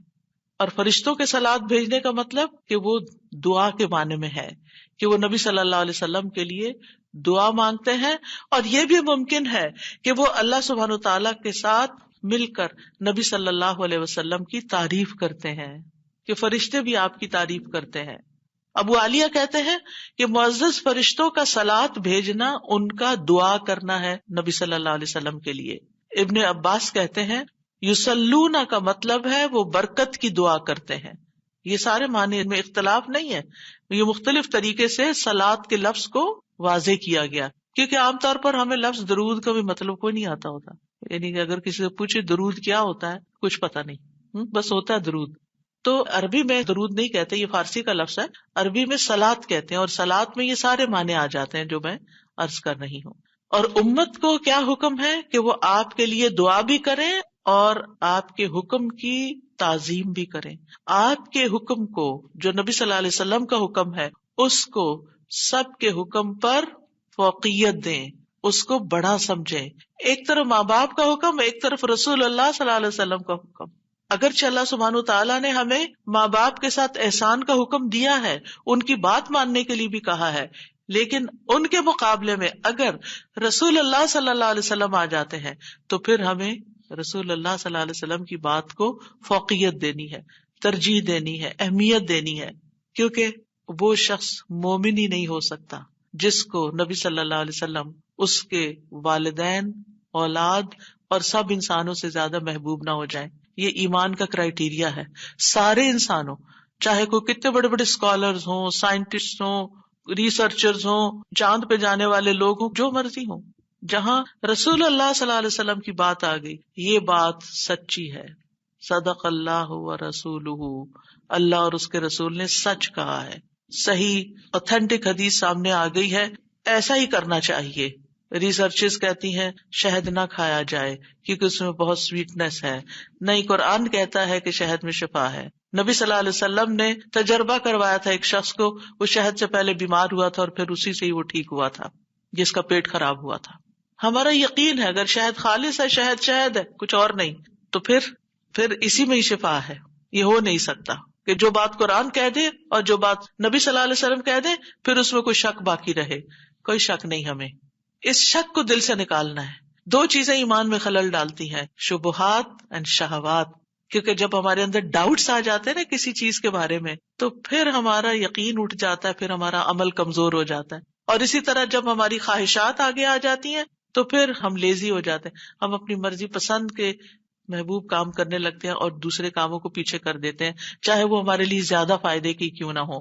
اور فرشتوں کے صلاۃ بھیجنے کا مطلب کہ وہ دعا کے معنی میں ہے کہ وہ نبی صلی اللہ علیہ وسلم کے لیے دعا مانگتے ہیں. اور یہ بھی ممکن ہے کہ وہ اللہ سبحانہ تعالیٰ کے ساتھ مل کر نبی صلی اللہ علیہ وسلم کی تعریف کرتے ہیں کہ فرشتے بھی آپ کی تعریف کرتے ہیں. ابو عالیہ کہتے ہیں کہ معزز فرشتوں کا صلاۃ بھیجنا ان کا دعا کرنا ہے نبی صلی اللہ علیہ وسلم کے لیے. ابن عباس کہتے ہیں یصلون کا مطلب ہے وہ برکت کی دعا کرتے ہیں. یہ سارے معنی میں اختلاف نہیں ہے، یہ مختلف طریقے سے صلاۃ کے لفظ کو واضح کیا گیا، کیونکہ عام طور پر ہمیں لفظ درود کا بھی مطلب کوئی نہیں آتا ہوتا. یعنی کہ اگر کسی سے پوچھے درود کیا ہوتا ہے، کچھ پتا نہیں، بس ہوتا ہے درود. تو عربی میں درود نہیں کہتے، یہ فارسی کا لفظ ہے. عربی میں صلاۃ کہتے ہیں اور صلاۃ میں یہ سارے معنی آ جاتے ہیں جو میں عرض کر رہی ہوں. اور امت کو کیا حکم ہے کہ وہ آپ کے لیے دعا بھی کریں اور آپ کے حکم کی تعظیم بھی کریں. آپ کے حکم کو جو نبی صلی اللہ علیہ وسلم کا حکم ہے اس کو سب کے حکم پر فوقیت دیں، اس کو بڑا سمجھیں. ایک طرف ماں باپ کا حکم، ایک طرف رسول اللہ صلی اللہ علیہ وسلم کا حکم. اگرچہ اللہ سبحانہ تعالیٰ نے ہمیں ماں باپ کے ساتھ احسان کا حکم دیا ہے، ان کی بات ماننے کے لیے بھی کہا ہے، لیکن ان کے مقابلے میں اگر رسول اللہ صلی اللہ علیہ وسلم آ جاتے ہیں تو پھر ہمیں رسول اللہ صلی اللہ علیہ وسلم کی بات کو فوقیت دینی ہے، ترجیح دینی ہے، اہمیت دینی ہے. کیونکہ وہ شخص مومن ہی نہیں ہو سکتا جس کو نبی صلی اللہ علیہ وسلم اس کے والدین، اولاد اور سب انسانوں سے زیادہ محبوب نہ ہو جائیں. یہ ایمان کا کرائیٹیریا ہے. سارے انسانوں، چاہے کوئی کتنے بڑے بڑے اسکالرز ہوں، سائنٹسٹ ہوں، ریسرچرز ہوں، چاند پہ جانے والے لوگ ہوں، جو مرضی ہوں، جہاں رسول اللہ صلی اللہ علیہ وسلم کی بات آ گئی، یہ بات سچی ہے. صدق اللہ و رسولہ، اللہ اور اس کے رسول نے سچ کہا ہے. صحیح اوتھینٹک حدیث سامنے آ گئی ہے، ایسا ہی کرنا چاہیے. ریسرچز کہتی ہیں شہد نہ کھایا جائے کیونکہ اس میں بہت سویٹنس ہے. نہیں، قرآن کہتا ہے کہ شہد میں شفا ہے. نبی صلی اللہ علیہ وسلم نے تجربہ کروایا تھا ایک شخص کو، وہ شہد سے پہلے بیمار ہوا تھا اور پھر اسی سے ہی وہ ٹھیک ہوا تھا جس کا پیٹ خراب ہوا تھا. ہمارا یقین ہے اگر شہد خالص ہے، شہد شہد ہے، کچھ اور نہیں، تو پھر اسی میں ہی شفا ہے. یہ ہو نہیں سکتا کہ جو بات قرآن کہہ دے اور جو بات نبی صلی اللہ علیہ وسلم کہہ دے پھر اس میں کوئی شک باقی رہے. کوئی شک نہیں. ہمیں اس شک کو دل سے نکالنا ہے. دو چیزیں ایمان میں خلل ڈالتی ہیں، شبہات اینڈ شہوات. کیونکہ جب ہمارے اندر ڈاؤٹس آ جاتے ہیں نا کسی چیز کے بارے میں، تو پھر ہمارا یقین اٹھ جاتا ہے، پھر ہمارا عمل کمزور ہو جاتا ہے. اور اسی طرح جب ہماری خواہشات آگے آ جاتی ہیں تو پھر ہم لیزی ہو جاتے ہیں، ہم اپنی مرضی پسند کے محبوب کام کرنے لگتے ہیں اور دوسرے کاموں کو پیچھے کر دیتے ہیں، چاہے وہ ہمارے لیے زیادہ فائدے کی کیوں نہ ہو.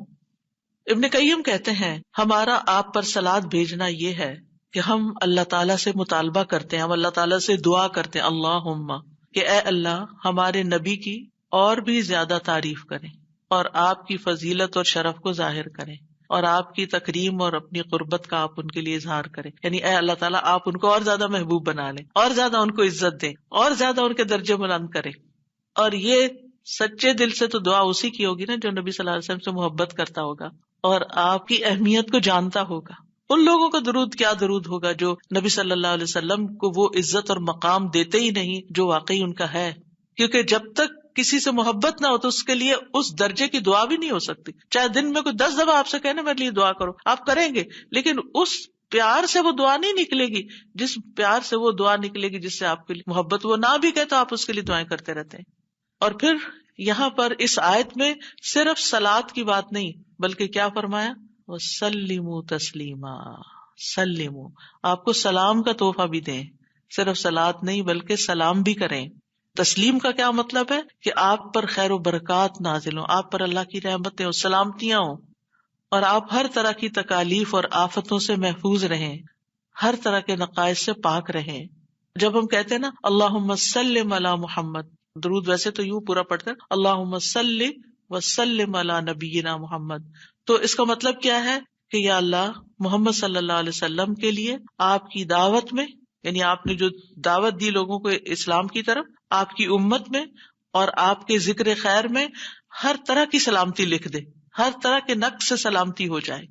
ابن قیم کہتے ہیں ہمارا آپ پر صلاۃ بھیجنا یہ ہے کہ ہم اللہ تعالیٰ سے مطالبہ کرتے ہیں، ہم اللہ تعالیٰ سے دعا کرتے ہیں، اللہم، کہ اے اللہ ہمارے نبی کی اور بھی زیادہ تعریف کریں اور آپ کی فضیلت اور شرف کو ظاہر کریں اور آپ کی تکریم اور اپنی قربت کا آپ ان کے لیے اظہار کریں. یعنی اے اللہ تعالیٰ آپ ان کو اور زیادہ محبوب بنا لیں، اور زیادہ ان کو عزت دیں، اور زیادہ ان کے درجے بلند کریں. اور یہ سچے دل سے تو دعا اسی کی ہوگی نا جو نبی صلی اللہ علیہ وسلم سے محبت کرتا ہوگا اور آپ کی اہمیت کو جانتا ہوگا. ان لوگوں کا درود کیا درود ہوگا جو نبی صلی اللہ علیہ وسلم کو وہ عزت اور مقام دیتے ہی نہیں جو واقعی ان کا ہے. کیونکہ جب تک کسی سے محبت نہ ہو تو اس کے لیے اس درجے کی دعا بھی نہیں ہو سکتی. چاہے دن میں کوئی 10 دفعہ آپ سے کہنا میرے لیے دعا کرو، آپ کریں گے، لیکن اس پیار سے وہ دعا نہیں نکلے گی جس پیار سے وہ دعا نکلے گی جس سے آپ کے لیے محبت. وہ نہ بھی کہے تو آپ اس کے لیے دعائیں کرتے رہتے ہیں. اور پھر یہاں پر اس آیت میں صرف صلاۃ کی بات نہیں بلکہ کیا فرمایا، وَسَلِّمُوا تَسْلِیمًا، سلموا، آپ کو سلام کا تحفہ بھی دیں، صرف صلات نہیں بلکہ سلام بھی کریں. تسلیم کا کیا مطلب ہے کہ آپ پر خیر و برکات نازل ہوں، آپ پر اللہ کی رحمتیں ہوں، سلامتیاں ہوں، اور آپ ہر طرح کی تکالیف اور آفتوں سے محفوظ رہیں، ہر طرح کے نقائص سے پاک رہیں. جب ہم کہتے ہیں نا اللہم سلم علی محمد، درود ویسے تو یوں پورا پڑھتے ہیں اللہم صلی وسلم علی نبینا محمد، تو اس کا مطلب کیا ہے کہ یا اللہ محمد صلی اللہ علیہ وسلم کے لیے آپ کی دعوت میں، یعنی آپ نے جو دعوت دی لوگوں کو اسلام کی طرف، آپ کی امت میں اور آپ کے ذکر خیر میں ہر طرح کی سلامتی لکھ دے، ہر طرح کے نقص سے سلامتی ہو جائے.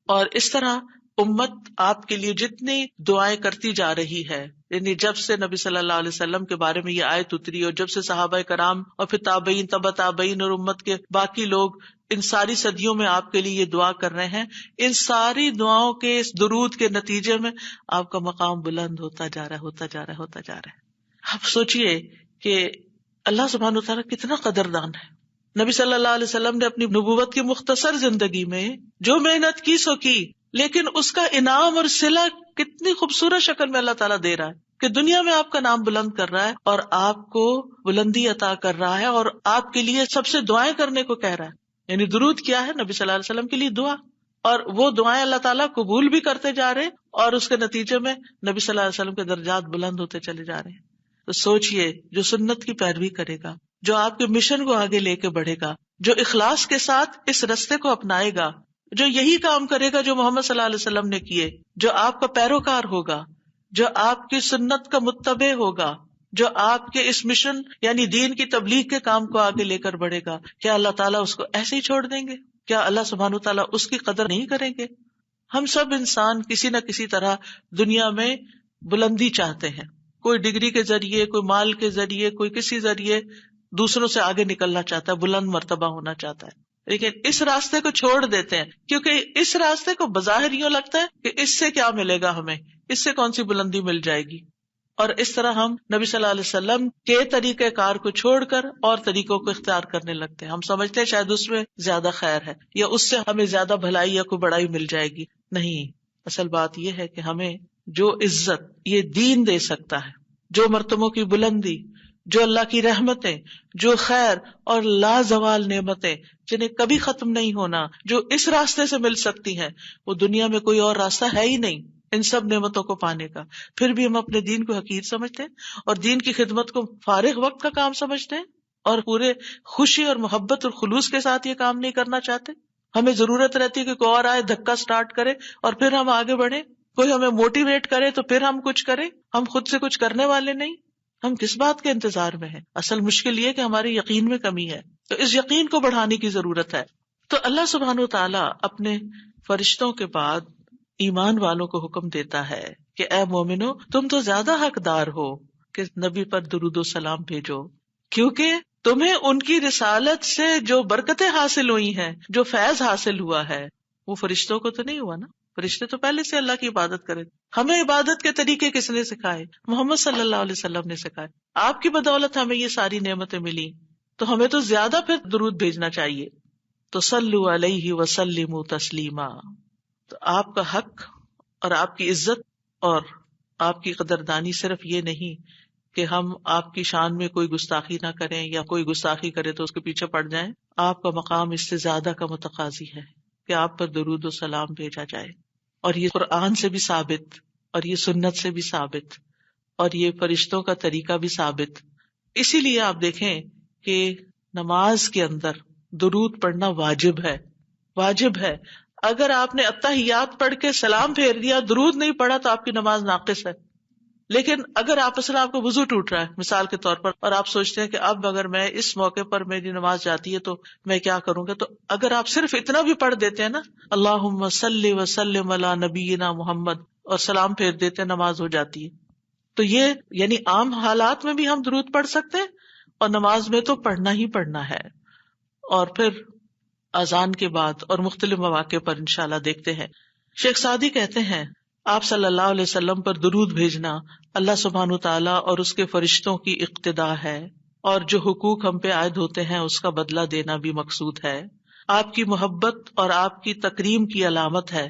اور اس طرح امت آپ کے لیے جتنی دعائیں کرتی جا رہی ہے، یعنی جب سے نبی صلی اللہ علیہ وسلم کے بارے میں یہ آیت اتری اور جب سے صحابہ کرام اور پھر تابعین، تبع تابعین اور امت کے باقی لوگ ان ساری صدیوں میں آپ کے لیے یہ دعا کر رہے ہیں، ان ساری دعاؤں کے اس درود کے نتیجے میں آپ کا مقام بلند ہوتا جا رہا ہے، ہوتا جا رہا ہے، ہوتا جا رہا ہے. آپ سوچئے کہ اللہ سبحانہ وتعالیٰ کتنا قدردان ہے. نبی صلی اللہ علیہ وسلم نے اپنی نبوت کی مختصر زندگی میں جو محنت کی سو کی، لیکن اس کا انعام اور صلہ کتنی خوبصورت شکل میں اللہ تعالیٰ دے رہا ہے کہ دنیا میں آپ کا نام بلند کر رہا ہے اور آپ کو بلندی عطا کر رہا ہے اور آپ کے لیے سب سے دعائیں کرنے کو کہہ رہا ہے. یعنی درود کیا ہے؟ نبی صلی اللہ علیہ وسلم کے لیے دعا، اور وہ دعائیں اللہ تعالیٰ قبول بھی کرتے جا رہے ہیں اور اس کے نتیجے میں نبی صلی اللہ علیہ وسلم کے درجات بلند ہوتے چلے جا رہے ہیں. تو سوچئے جو سنت کی پیروی کرے گا، جو آپ کے مشن کو آگے لے کے بڑھے گا، جو اخلاص کے ساتھ اس رستے کو اپنائے گا، جو یہی کام کرے گا جو محمد صلی اللہ علیہ وسلم نے کیے، جو آپ کا پیروکار ہوگا، جو آپ کی سنت کا متبع ہوگا، جو آپ کے اس مشن یعنی دین کی تبلیغ کے کام کو آگے لے کر بڑھے گا، کیا اللہ تعالیٰ اس کو ایسے ہی چھوڑ دیں گے؟ کیا اللہ سبحانہ تعالیٰ اس کی قدر نہیں کریں گے؟ ہم سب انسان کسی نہ کسی طرح دنیا میں بلندی چاہتے ہیں، کوئی ڈگری کے ذریعے، کوئی مال کے ذریعے، کوئی کسی ذریعے دوسروں سے آگے نکلنا چاہتا ہے، بلند مرتبہ ہونا چاہتا ہے. لیکن اس راستے کو چھوڑ دیتے ہیں کیونکہ اس راستے کو بظاہر یوں لگتا ہے کہ اس سے کیا ملے گا، ہمیں اس سے کون سی بلندی مل جائے گی. اور اس طرح ہم نبی صلی اللہ علیہ وسلم کے طریقہ کار کو چھوڑ کر اور طریقوں کو اختیار کرنے لگتے ہیں. ہم سمجھتے ہیں شاید اس میں زیادہ خیر ہے یا اس سے ہمیں زیادہ بھلائی یا کوئی بڑائی مل جائے گی. نہیں، اصل بات یہ ہے کہ ہمیں جو عزت یہ دین دے سکتا ہے، جو مرتبوں کی بلندی، جو اللہ کی رحمتیں، جو خیر اور لازوال نعمتیں جنہیں کبھی ختم نہیں ہونا، جو اس راستے سے مل سکتی ہیں، وہ دنیا میں کوئی اور راستہ ہے ہی نہیں ان سب نعمتوں کو پانے کا. پھر بھی ہم اپنے دین کو حقیر سمجھتے ہیں اور دین کی خدمت کو فارغ وقت کا کام سمجھتے ہیں اور پورے خوشی اور محبت اور خلوص کے ساتھ یہ کام نہیں کرنا چاہتے. ہمیں ضرورت رہتی ہے کہ کوئی اور آئے، دھکا سٹارٹ کرے اور پھر ہم آگے بڑھیں، کوئی ہمیں موٹیویٹ کرے تو پھر ہم کچھ کریں. ہم خود سے کچھ کرنے والے نہیں. ہم کس بات کے انتظار میں ہیں؟ اصل مشکل یہ کہ ہمارے یقین میں کمی ہے، تو اس یقین کو بڑھانے کی ضرورت ہے. تو اللہ سبحانہ وتعالیٰ اپنے فرشتوں کے بعد ایمان والوں کو حکم دیتا ہے کہ اے مومنو، تم تو زیادہ حقدار ہو کہ نبی پر درود و سلام بھیجو، کیونکہ تمہیں ان کی رسالت سے جو برکتیں حاصل ہوئی ہیں، جو فیض حاصل ہوا ہے، وہ فرشتوں کو تو نہیں ہوا نا. فرشتے تو پہلے سے اللہ کی عبادت کرے. ہمیں عبادت کے طریقے کس نے سکھائے؟ محمد صلی اللہ علیہ وسلم نے سکھائے. آپ کی بدولت ہمیں یہ ساری نعمتیں ملی، تو ہمیں تو زیادہ پھر درود بھیجنا چاہیے. تو صلو علیہ وسلموا تسلیما. تو آپ کا حق اور آپ کی عزت اور آپ کی قدردانی صرف یہ نہیں کہ ہم آپ کی شان میں کوئی گستاخی نہ کریں یا کوئی گستاخی کرے تو اس کے پیچھے پڑ جائیں. آپ کا مقام اس سے زیادہ کا متقاضی ہے کہ آپ پر درود و سلام بھیجا جائے. اور یہ قرآن سے بھی ثابت، اور یہ سنت سے بھی ثابت، اور یہ فرشتوں کا طریقہ بھی ثابت. اسی لیے آپ دیکھیں کہ نماز کے اندر درود پڑھنا واجب ہے. واجب ہے. اگر آپ نے التحیات پڑھ کے سلام پھیر دیا، درود نہیں پڑھا، تو آپ کی نماز ناقص ہے. لیکن اگر آپ کو وضو ٹوٹ رہا ہے مثال کے طور پر، اور آپ سوچتے ہیں کہ اب اگر میں اس موقع پر میری نماز جاتی ہے تو میں کیا کروں گا، تو اگر آپ صرف اتنا بھی پڑھ دیتے ہیں نا، اللہم صلی وسلم علی نبینا محمد، اور سلام پھیر دیتے ہیں، نماز ہو جاتی ہے. تو یہ یعنی عام حالات میں بھی ہم درود پڑھ سکتے ہیں اور نماز میں تو پڑھنا ہی پڑھنا ہے. اور پھر اذان کے بعد اور مختلف مواقع پر انشاءاللہ دیکھتے ہیں. شیخ سعدی کہتے ہیں آپ صلی اللہ علیہ وسلم پر درود بھیجنا اللہ سبحانہ تعالیٰ اور اس کے فرشتوں کی اقتداء ہے، اور جو حقوق ہم پہ عائد ہوتے ہیں اس کا بدلہ دینا بھی مقصود ہے. آپ کی محبت اور آپ کی تکریم کی علامت ہے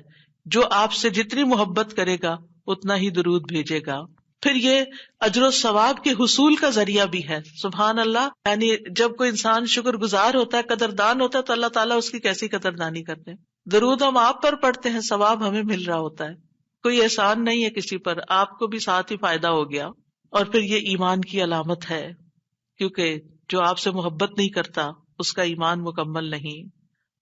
جو آپ سے جتنی محبت کرے گا اتنا ہی درود بھیجے گا. پھر یہ اجر و ثواب کے حصول کا ذریعہ بھی ہے. سبحان اللہ. یعنی جب کوئی انسان شکر گزار ہوتا ہے، قدردان ہوتا ہے، تو اللہ تعالیٰ اس کی کیسی قدردانی کرتے ہیں. درود ہم آپ پر پڑھتے ہیں، ثواب ہمیں مل رہا ہوتا ہے. کوئی احسان نہیں ہے کسی پر، آپ کو بھی ساتھ ہی فائدہ ہو گیا. اور پھر یہ ایمان کی علامت ہے، کیونکہ جو آپ سے محبت نہیں کرتا اس کا ایمان مکمل نہیں.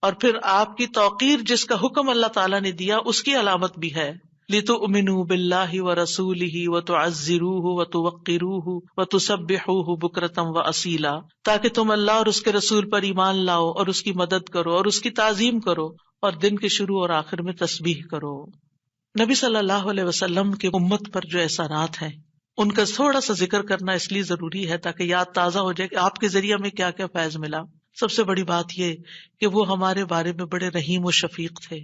اور پھر آپ کی توقیر جس کا حکم اللہ تعالیٰ نے دیا اس کی علامت بھی ہے. لِتُؤْمِنُوا بِاللَّهِ وَرَسُولِهِ وَتُعَزِّرُوهُ وَتُوَقِّرُوهُ وَتُسَبِّحُوهُ بُكْرَةً وَأَصِيلًا، تاکہ تم اللہ اور اس کے رسول پر ایمان لاؤ اور اس کی مدد کرو اور اس کی تعظیم کرو اور دن کے شروع اور آخر میں تسبیح کرو. نبی صلی اللہ علیہ وسلم کے امت پر جو احسانات ہیں ان کا تھوڑا سا ذکر کرنا اس لیے ضروری ہے تاکہ یاد تازہ ہو جائے کہ آپ کے ذریعے میں کیا کیا فیض ملا. سب سے بڑی بات یہ کہ وہ ہمارے بارے میں بڑے رحیم و شفیق تھے.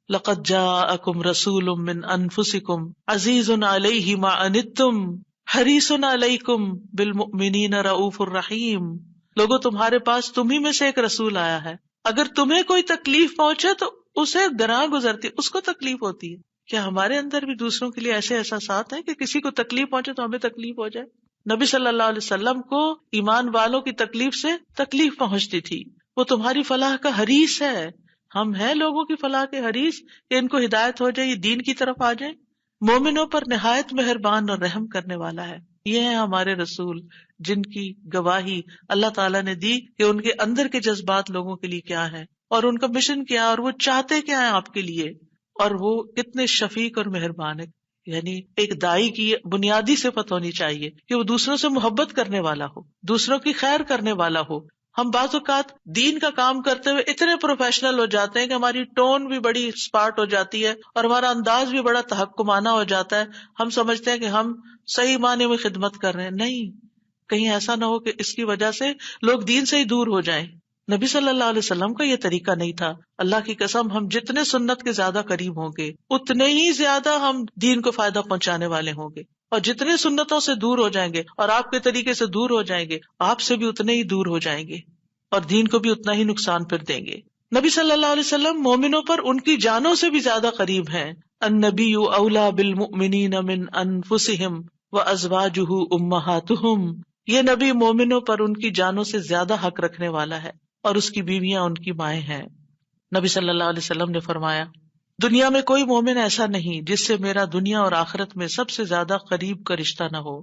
لَقَدْ جَاءَكُمْ رَسُولٌ مِّنْ أَنفُسِكُمْ عَزِيزٌ عَلَيْهِ مَا عَنِتُّمْ حَرِيصٌ عَلَيْكُمْ بِالْمُؤْمِنِينَ رَءُوفٌ رَحِيمٌ. لوگوں تمہارے پاس تمہیں میں سے ایک رسول آیا ہے، اگر تمہیں کوئی تکلیف پہنچے تو اسے گراں گزرتی، اس کو تکلیف ہوتی ہے. کیا ہمارے اندر بھی دوسروں کے لیے ایسے احساسات ہیں کہ کسی کو تکلیف پہنچے تو ہمیں تکلیف ہو جائے؟ نبی صلی اللہ علیہ وسلم کو ایمان والوں کی تکلیف سے تکلیف پہنچتی تھی. وہ تمہاری فلاح کا حریص ہے. ہم ہیں لوگوں کی فلاح کے حریص کہ ان کو ہدایت ہو جائے، یہ دین کی طرف آ جائیں. مومنوں پر نہایت مہربان اور رحم کرنے والا ہے. یہ ہیں ہمارے رسول جن کی گواہی اللہ تعالیٰ نے دی کہ ان کے اندر کے جذبات لوگوں کے لیے کیا ہیں اور ان کا مشن کیا اور وہ چاہتے کیا ہیں آپ کے لیے، اور وہ کتنے شفیق اور مہربان ہے. یعنی ایک دائی کی بنیادی صفت ہونی چاہیے کہ وہ دوسروں سے محبت کرنے والا ہو، دوسروں کی خیر کرنے والا ہو. ہم بعض اوقات دین کا کام کرتے ہوئے اتنے پروفیشنل ہو جاتے ہیں کہ ہماری ٹون بھی بڑی اسپارٹ ہو جاتی ہے اور ہمارا انداز بھی بڑا تحکمانہ ہو جاتا ہے. ہم سمجھتے ہیں کہ ہم صحیح معنی میں خدمت کر رہے ہیں. نہیں، کہیں ایسا نہ ہو کہ اس کی وجہ سے لوگ دین سے ہی دور ہو جائیں. نبی صلی اللہ علیہ وسلم کا یہ طریقہ نہیں تھا. اللہ کی قسم ہم جتنے سنت کے زیادہ قریب ہوں گے اتنے ہی زیادہ ہم دین کو فائدہ پہنچانے والے ہوں گے، اور جتنے سنتوں سے دور ہو جائیں گے اور آپ کے طریقے سے دور ہو جائیں گے آپ سے بھی اتنے ہی دور ہو جائیں گے اور دین کو بھی اتنا ہی نقصان پھر دیں گے. نبی صلی اللہ علیہ وسلم مومنوں پر ان کی جانوں سے بھی زیادہ قریب ہیں. النبی اولا بالمؤمنین من انفسہم وازواجہ امہاتہم. یہ نبی مومنوں پر ان کی جانوں سے زیادہ حق رکھنے والا ہے اور اس کی بیویاں ان کی مائیں ہیں. نبی صلی اللہ علیہ وسلم نے فرمایا، دنیا میں کوئی مومن ایسا نہیں جس سے میرا دنیا اور آخرت میں سب سے زیادہ قریب کا رشتہ نہ ہو.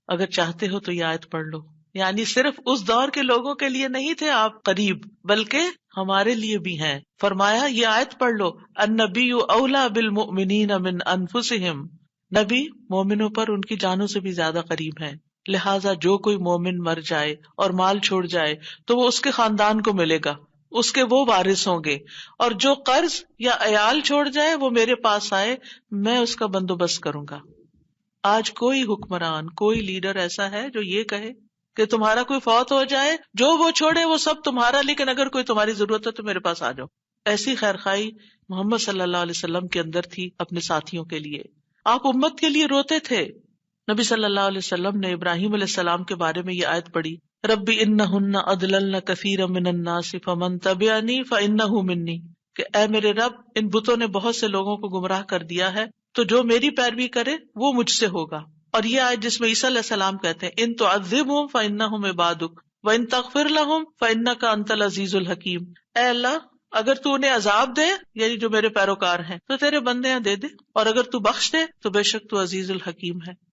اگر چاہتے ہو تو یہ آیت پڑھ لو. یعنی صرف اس دور کے لوگوں کے لیے نہیں تھے آپ قریب، بلکہ ہمارے لیے بھی ہیں. فرمایا یہ آیت پڑھ لو، النبی اولا بالمؤمنین من انفسہم. نبی مومنوں پر ان کی جانوں سے بھی زیادہ قریب ہیں. لہٰذا جو کوئی مومن مر جائے اور مال چھوڑ جائے تو وہ اس کے خاندان کو ملے گا، اس کے وہ وارث ہوں گے. اور جو قرض یا عیال چھوڑ جائے وہ میرے پاس آئے، میں اس کا بندوبست کروں گا. آج کوئی حکمران، کوئی لیڈر ایسا ہے جو یہ کہے کہ تمہارا کوئی فوت ہو جائے، جو وہ چھوڑے وہ سب تمہارا، لیکن اگر کوئی تمہاری ضرورت ہے تو میرے پاس آ جاؤ؟ ایسی خیرخواہی محمد صلی اللہ علیہ وسلم کے اندر تھی اپنے ساتھیوں کے لیے. آپ امت کے لیے روتے تھے. نبی صلی اللہ علیہ وسلم نے ابراہیم علیہ السلام کے بارے میں یہ آیت پڑھی، ربی انہن اضللن کثیرا من الناس فمن تبعنی فانہ منی، کہ اے میرے رب ان بتوں نے بہت سے لوگوں کو گمراہ کر دیا ہے، تو جو میری پیروی کرے وہ مجھ سے ہوگا. اور یہ آیت جس میں عیسیٰ علیہ السلام کہتے ہیں ان تعذبہم فانہم عبادک وان تغفر لہم فانک انت العزیز الحکیم. اے اللہ اگر تو انہیں عذاب دے، یعنی جو میرے پیروکار ہیں، تو تیرے بندے ہیں دے دے، اور اگر تو بخش دے تو بے شک تو عزیز الحکیم ہے.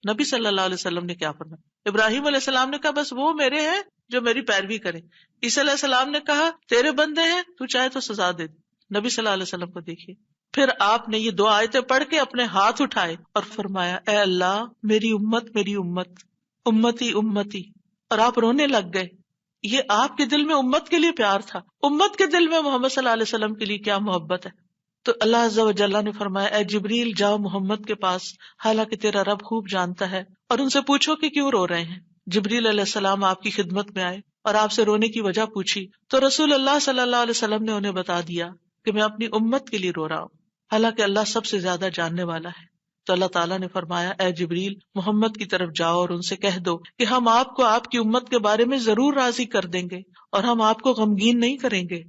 نبی صلی اللہ علیہ وسلم نے کیا فرمایا؟ ابراہیم علیہ السلام نے کہا بس وہ میرے ہیں جو میری پیروی کرے. عیسیٰ علیہ السلام نے کہا تیرے بندے ہیں، تو چاہے تو سزا دے. نبی صلی اللہ علیہ وسلم کو دیکھیے. پھر آپ نے یہ دو آیتیں پڑھ کے اپنے ہاتھ اٹھائے اور فرمایا اے اللہ میری امت میری امت، امتی امتی، اور آپ رونے لگ گئے. یہ آپ کے دل میں امت کے لیے پیار تھا. امت کے دل میں محمد صلی اللہ علیہ وسلم کے لیے کیا محبت ہے. تو اللہ عز و جل نے فرمایا اے جبریل جاؤ محمد کے پاس، حالانکہ تیرا رب خوب جانتا ہے، اور ان سے پوچھو کہ کیوں رو رہے ہیں. جبریل علیہ السلام آپ کی خدمت میں آئے اور آپ سے رونے کی وجہ پوچھی تو رسول اللہ صلی اللہ علیہ وسلم نے انہیں بتا دیا کہ میں اپنی امت کے لیے رو رہا ہوں، حالانکہ اللہ سب سے زیادہ جاننے والا ہے. تو اللہ تعالیٰ نے فرمایا اے جبریل محمد کی طرف جاؤ اور ان سے کہہ دو کہ ہم آپ کو آپ کی امت کے بارے میں ضرور راضی کر دیں گے اور ہم آپ کو غمگین نہیں کریں گے.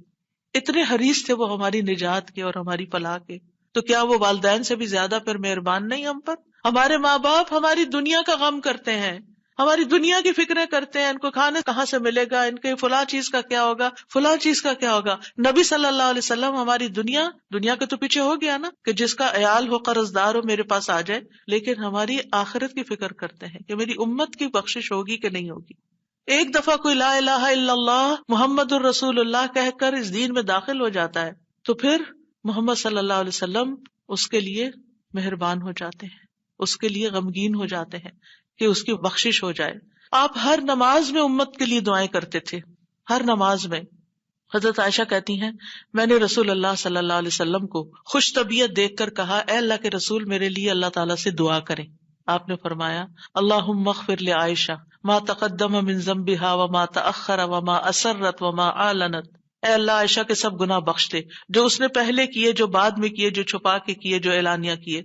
اتنے حریص تھے وہ ہماری نجات کے اور ہماری فلاح کے. تو کیا وہ والدین سے بھی زیادہ پھر مہربان نہیں ہم پر؟ ہمارے ماں باپ ہماری دنیا کا غم کرتے ہیں، ہماری دنیا کی فکریں کرتے ہیں، ان کو کھانا کہاں سے ملے گا، ان کے فلاں چیز کا کیا ہوگا، فلاں چیز کا کیا ہوگا۔ نبی صلی اللہ علیہ وسلم ہماری دنیا کے تو پیچھے ہو گیا نا، کہ جس کا عیال ہو، قرض دار ہو، میرے پاس آ جائے، لیکن ہماری آخرت کی فکر کرتے ہیں کہ میری امت کی بخشش ہوگی کہ نہیں ہوگی۔ ایک دفعہ کوئی لا الہ الا اللہ محمد الرسول اللہ کہہ کر اس دین میں داخل ہو جاتا ہے تو پھر محمد صلی اللہ علیہ وسلم اس کے لیے مہربان ہو جاتے ہیں، اس کے لیے غمگین ہو جاتے ہیں کہ اس کی بخشش ہو جائے۔ آپ ہر نماز میں امت کے لیے دعائیں کرتے تھے، ہر نماز میں۔ حضرت عائشہ کہتی ہیں میں نے رسول اللہ صلی اللہ علیہ وسلم کو خوش طبیعت دیکھ کر کہا اے اللہ کے رسول میرے لیے اللہ تعالیٰ سے دعا کریں۔ آپ نے فرمایا اللہم اغفر لعائشہ ما تقدم من ذنبها وما تأخر وما اسرت وما اعلنت، اے اللہ عائشہ کے سب گناہ بخش دے، جو اس نے پہلے کیے، جو بعد میں کیے، جو چھپا کے کیے، جو اعلانیہ کیے۔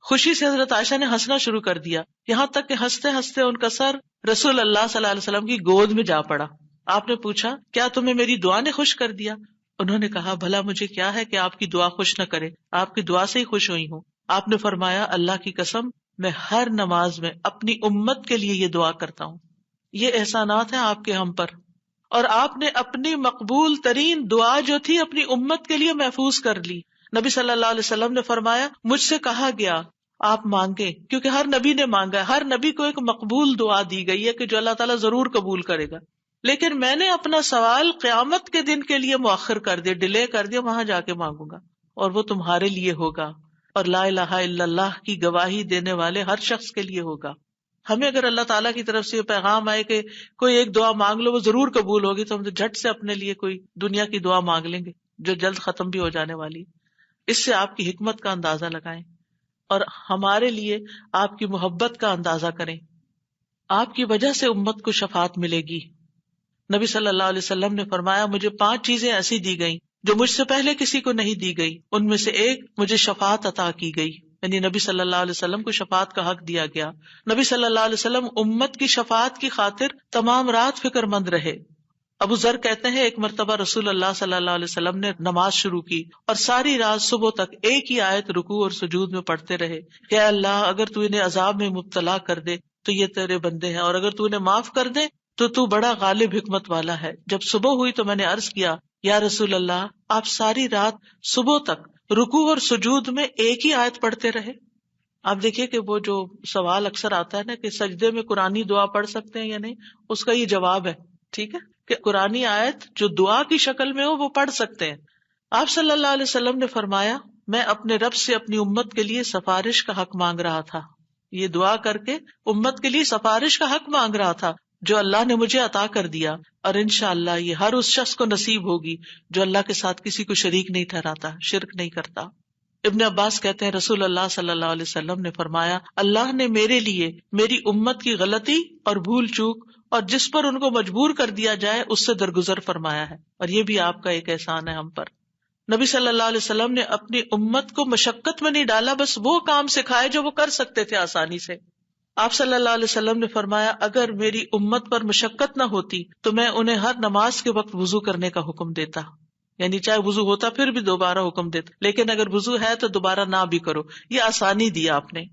خوشی سے حضرت عائشہ نے ہنسنا شروع کر دیا، یہاں تک کہ ہنستے ہنستے ان کا سر رسول اللہ صلی اللہ علیہ وسلم کی گود میں جا پڑا۔ آپ نے پوچھا کیا تمہیں میری دعا نے خوش کر دیا؟ انہوں نے کہا بھلا مجھے کیا ہے کہ آپ کی دعا خوش نہ کرے، آپ کی دعا سے ہی خوش ہوئی ہوں۔ آپ نے فرمایا اللہ کی قسم میں ہر نماز میں اپنی امت کے لیے یہ دعا کرتا ہوں۔ یہ احسانات ہیں آپ کے ہم پر، اور آپ نے اپنی مقبول ترین دعا جو تھی اپنی امت کے لیے محفوظ کر لی۔ نبی صلی اللہ علیہ وسلم نے فرمایا مجھ سے کہا گیا آپ مانگیں، کیونکہ ہر نبی نے مانگا ہے، ہر نبی کو ایک مقبول دعا دی گئی ہے کہ جو اللہ تعالیٰ ضرور قبول کرے گا، لیکن میں نے اپنا سوال قیامت کے دن کے لیے مؤخر کر دیا، ڈیلے کر دیا، وہاں جا کے مانگوں گا اور وہ تمہارے لیے ہوگا، اور لا الہ الا اللہ کی گواہی دینے والے ہر شخص کے لیے ہوگا۔ ہمیں اگر اللہ تعالیٰ کی طرف سے یہ پیغام آئے کہ کوئی ایک دعا مانگ لو وہ ضرور قبول ہوگی، تو ہم تو جھٹ سے اپنے لیے کوئی دنیا کی دعا مانگ لیں گے جو جلد ختم بھی ہو جانے والی۔ اس سے آپ کی حکمت کا اندازہ لگائیں اور ہمارے لیے آپ کی محبت کا اندازہ کریں۔ آپ کی وجہ سے امت کو شفاعت ملے گی۔ نبی صلی اللہ علیہ وسلم نے فرمایا مجھے 5 چیزیں ایسی دی گئیں جو مجھ سے پہلے کسی کو نہیں دی گئی، ان میں سے ایک مجھے شفاعت عطا کی گئی، یعنی نبی صلی اللہ علیہ وسلم کو شفاعت کا حق دیا گیا۔ نبی صلی اللہ علیہ وسلم امت کی شفاعت کی خاطر تمام رات فکر مند رہے۔ ابو ذر کہتے ہیں ایک مرتبہ رسول اللہ صلی اللہ علیہ وسلم نے نماز شروع کی اور ساری رات صبح تک ایک ہی آیت رکوع اور سجود میں پڑھتے رہے کہ اے اللہ اگر تو انہیں عذاب میں مبتلا کر دے تو یہ تیرے بندے ہیں، اور اگر تو انہیں معاف کر دے تو تو بڑا غالب حکمت والا ہے۔ جب صبح ہوئی تو میں نے عرض کیا یا رسول اللہ آپ ساری رات صبح تک رکوع اور سجود میں ایک ہی آیت پڑھتے رہے؟ آپ دیکھیے کہ وہ جو سوال اکثر آتا ہے نا کہ سجدے میں قرآنی دعا پڑھ سکتے ہیں یا نہیں، اس کا یہ جواب ہے، ٹھیک ہے، کہ قرآنی آیت جو دعا کی شکل میں ہو وہ پڑھ سکتے ہیں۔ آپ صلی اللہ علیہ وسلم نے فرمایا میں اپنے رب سے اپنی امت کے لیے سفارش کا حق مانگ رہا تھا، یہ دعا کر کے امت کے لیے سفارش کا حق مانگ رہا تھا جو اللہ نے مجھے عطا کر دیا، اور انشاءاللہ یہ ہر اس شخص کو نصیب ہوگی جو اللہ کے ساتھ کسی کو شریک نہیں ٹھہراتا، شرک نہیں کرتا۔ ابن عباس کہتے ہیں رسول اللہ صلی اللہ علیہ وسلم نے فرمایا اللہ نے میرے لیے میری امت کی غلطی اور بھول چوک اور جس پر ان کو مجبور کر دیا جائے اس سے درگزر فرمایا ہے، اور یہ بھی آپ کا ایک احسان ہے ہم پر۔ نبی صلی اللہ علیہ وسلم نے اپنی امت کو مشقت میں نہیں ڈالا، بس وہ کام سکھائے جو وہ کر سکتے تھے آسانی سے۔ آپ صلی اللہ علیہ وسلم نے فرمایا اگر میری امت پر مشقت نہ ہوتی تو میں انہیں ہر نماز کے وقت وضو کرنے کا حکم دیتا، یعنی چاہے وضو ہوتا پھر بھی دوبارہ حکم دیتا، لیکن اگر وضو ہے تو دوبارہ نہ بھی کرو، یہ آسانی دی آپ نے۔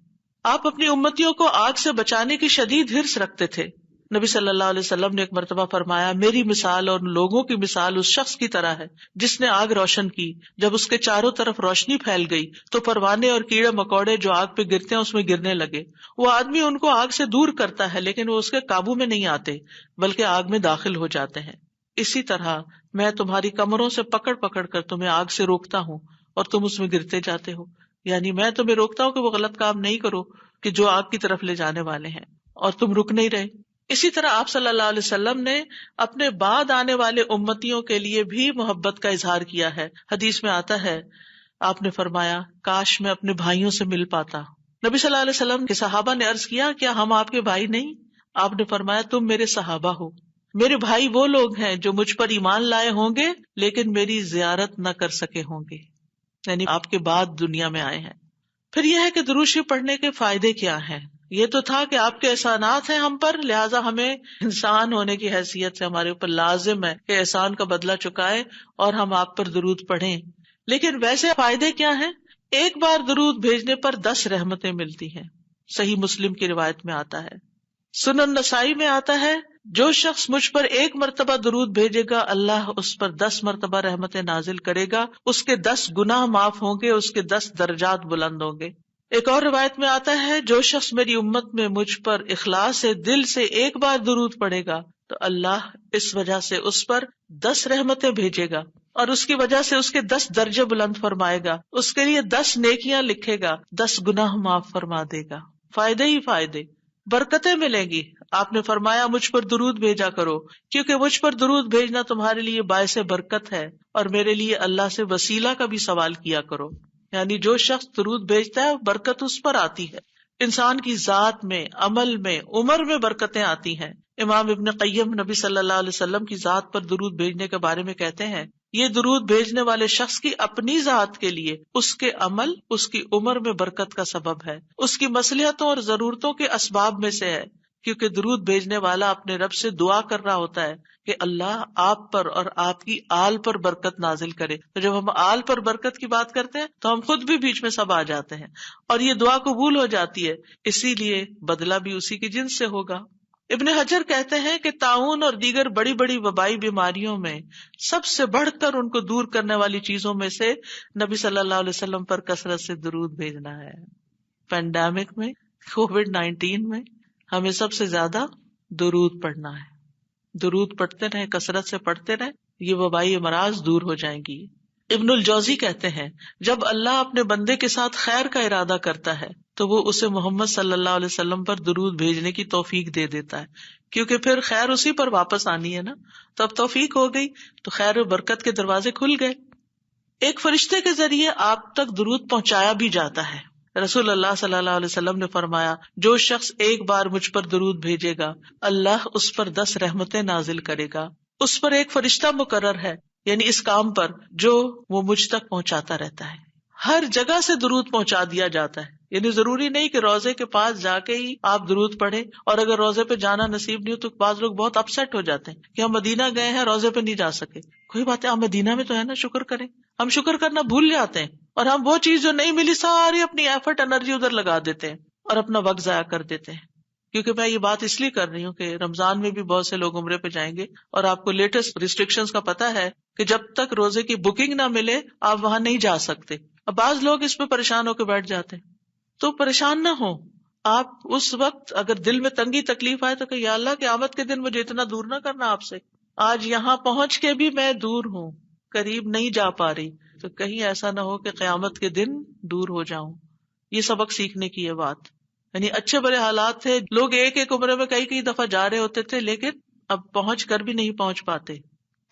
آپ اپنی امتیوں کو آگ سے بچانے کی شدید حرص رکھتے تھے۔ نبی صلی اللہ علیہ وسلم نے ایک مرتبہ فرمایا میری مثال اور لوگوں کی مثال اس شخص کی طرح ہے جس نے آگ روشن کی، جب اس کے چاروں طرف روشنی پھیل گئی تو پروانے اور کیڑے مکوڑے جو آگ پہ گرتے ہیں اس میں گرنے لگے۔ وہ آدمی ان کو آگ سے دور کرتا ہے لیکن وہ اس کے قابو میں نہیں آتے بلکہ آگ میں داخل ہو جاتے ہیں۔ اسی طرح میں تمہاری کمروں سے پکڑ پکڑ کر تمہیں آگ سے روکتا ہوں اور تم اس میں گرتے جاتے ہو، یعنی میں تمہیں روکتا ہوں کہ وہ غلط کام نہیں کرو کہ جو آگ کی طرف لے جانے والے ہیں، اور تم رک نہیں رہے۔ اسی طرح آپ صلی اللہ علیہ وسلم نے اپنے بعد آنے والے امتیوں کے لیے بھی محبت کا اظہار کیا ہے۔ حدیث میں آتا ہے آپ نے فرمایا کاش میں اپنے بھائیوں سے مل پاتا۔ نبی صلی اللہ علیہ وسلم کے صحابہ نے عرض کیا کیا ہم آپ کے بھائی نہیں؟ آپ نے فرمایا تم میرے صحابہ ہو، میرے بھائی وہ لوگ ہیں جو مجھ پر ایمان لائے ہوں گے لیکن میری زیارت نہ کر سکے ہوں گے، یعنی آپ کے بعد دنیا میں آئے ہیں۔ پھر یہ ہے کہ درود شریف پڑھنے کے فائدے کیا ہیں؟ یہ تو تھا کہ آپ کے احسانات ہیں ہم پر، لہٰذا ہمیں انسان ہونے کی حیثیت سے ہمارے اوپر لازم ہے کہ احسان کا بدلہ چکائے اور ہم آپ پر درود پڑھیں۔ لیکن ویسے فائدے کیا ہیں؟ ایک بار درود بھیجنے پر 10 رحمتیں ملتی ہیں، صحیح مسلم کی روایت میں آتا ہے۔ سنن نسائی میں آتا ہے جو شخص مجھ پر 1 مرتبہ درود بھیجے گا اللہ اس پر 10 مرتبہ رحمتیں نازل کرے گا، اس کے 10 گناہ معاف ہوں گے، اس کے 10 درجات بلند ہوں گے۔ ایک اور روایت میں آتا ہے جو شخص میری امت میں مجھ پر اخلاص سے دل سے 1 بار درود پڑھے گا تو اللہ اس وجہ سے اس پر 10 رحمتیں بھیجے گا اور اس کی وجہ سے اس کے 10 درجے بلند فرمائے گا، اس کے لیے 10 نیکیاں لکھے گا، 10 گناہ معاف فرما دے گا۔ فائدے ہی فائدے، برکتیں ملیں گی۔ آپ نے فرمایا مجھ پر درود بھیجا کرو، کیونکہ مجھ پر درود بھیجنا تمہارے لیے باعث برکت ہے، اور میرے لیے اللہ سے وسیلہ کا بھی سوال کیا کرو۔ یعنی جو شخص درود بھیجتا ہے برکت اس پر آتی ہے، انسان کی ذات میں، عمل میں، عمر میں برکتیں آتی ہیں۔ امام ابن قیم نبی صلی اللہ علیہ وسلم کی ذات پر درود بھیجنے کے بارے میں کہتے ہیں یہ درود بھیجنے والے شخص کی اپنی ذات کے لیے، اس کے عمل، اس کی عمر میں برکت کا سبب ہے، اس کی مصلحتوں اور ضرورتوں کے اسباب میں سے ہے، کیونکہ درود بھیجنے والا اپنے رب سے دعا کر رہا ہوتا ہے کہ اللہ آپ پر اور آپ کی آل پر برکت نازل کرے۔ تو جب ہم آل پر برکت کی بات کرتے ہیں تو ہم خود بھی بیچ میں سب آ جاتے ہیں اور یہ دعا قبول ہو جاتی ہے، اسی لیے بدلہ بھی اسی کی جنس سے ہوگا۔ ابن حجر کہتے ہیں کہ طاعون اور دیگر بڑی بڑی وبائی بیماریوں میں سب سے بڑھ کر ان کو دور کرنے والی چیزوں میں سے نبی صلی اللہ علیہ وسلم پر کثرت سے درود بھیجنا ہے۔ پینڈیمک میں، کووڈ-19 میں ہمیں سب سے زیادہ درود پڑھنا ہے۔ درود پڑھتے رہیں، کثرت سے پڑھتے رہیں، یہ وبائی امراض دور ہو جائیں گی۔ ابن الجوزی کہتے ہیں جب اللہ اپنے بندے کے ساتھ خیر کا ارادہ کرتا ہے تو وہ اسے محمد صلی اللہ علیہ وسلم پر درود بھیجنے کی توفیق دے دیتا ہے، کیونکہ پھر خیر اسی پر واپس آنی ہے نا، تو اب توفیق ہو گئی تو خیر و برکت کے دروازے کھل گئے۔ ایک فرشتے کے ذریعے آپ تک درود پہنچایا بھی جاتا ہے۔ رسول اللہ صلی اللہ علیہ وسلم نے فرمایا جو شخص 1 بار مجھ پر درود بھیجے گا اللہ اس پر 10 رحمتیں نازل کرے گا، اس پر ایک فرشتہ مقرر ہے، یعنی اس کام پر جو وہ مجھ تک پہنچاتا رہتا ہے۔ ہر جگہ سے درود پہنچا دیا جاتا ہے، یعنی ضروری نہیں کہ روزے کے پاس جا کے ہی آپ درود پڑھیں، اور اگر روزے پہ جانا نصیب نہیں ہو تو بعض لوگ بہت اپسیٹ ہو جاتے ہیں کہ ہم مدینہ گئے ہیں روزے پہ نہیں جا سکے۔ کوئی بات ہے، ہم مدینہ میں تو ہے نا، شکر کریں۔ ہم شکر کرنا بھول جاتے ہیں اور ہم وہ چیز جو نہیں ملی ساری اپنی ایفرٹ انرجی ادھر لگا دیتے ہیں اور اپنا وقت ضائع کر دیتے ہیں۔ کیونکہ میں یہ بات اس لیے کر رہی ہوں کہ رمضان میں بھی بہت سے لوگ عمرے پہ جائیں گے اور آپ کو لیٹسٹ ریسٹرکشنز کا پتہ ہے کہ جب تک روزے کی بکنگ نہ ملے آپ وہاں نہیں جا سکتے۔ اب بعض لوگ اس پہ پریشان ہو کے بیٹھ جاتے ہیں، تو پریشان نہ ہو آپ۔ اس وقت اگر دل میں تنگی تکلیف آئے تو کہ یا اللہ قیامت کے دن مجھے اتنا دور نہ کرنا آپ سے، آج یہاں پہنچ کے بھی میں دور ہوں، قریب نہیں جا پا رہی، تو کہیں ایسا نہ ہو کہ قیامت کے دن دور ہو جاؤں۔ یہ سبق سیکھنے کی یہ بات، یعنی اچھے برے حالات تھے، لوگ ایک عمرے میں کئی دفعہ جا رہے ہوتے تھے لیکن اب پہنچ کر بھی نہیں پہنچ پاتے۔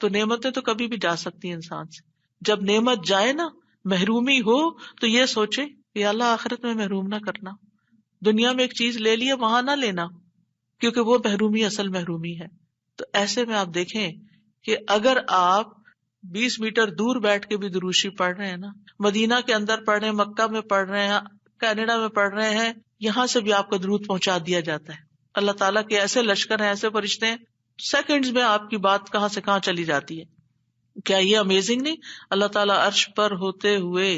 تو نعمتیں تو کبھی بھی جا سکتی ہیں انسان سے، جب نعمت جائے نا، محرومی ہو تو یہ سوچے کہ اللہ آخرت میں محروم نہ کرنا، دنیا میں ایک چیز لے لی وہاں نہ لینا، کیونکہ وہ محرومی اصل محرومی ہے۔ تو ایسے میں آپ دیکھیں کہ اگر آپ 20 میٹر دور بیٹھ کے بھی دروشی پڑھ رہے ہیں نا، مدینہ کے اندر پڑھ رہے ہیں، مکہ میں پڑھ رہے ہیں، کینیڈا میں پڑھ رہے ہیں، یہاں سے بھی آپ کا درود پہنچا دیا جاتا ہے۔ اللہ تعالیٰ کے ایسے لشکر ہیں، ایسے فرشتے ہیں، سیکنڈز میں آپ کی بات کہاں سے کہاں چلی جاتی ہے۔ کیا یہ امیزنگ نہیں؟ اللہ تعالیٰ عرش پر ہوتے ہوئے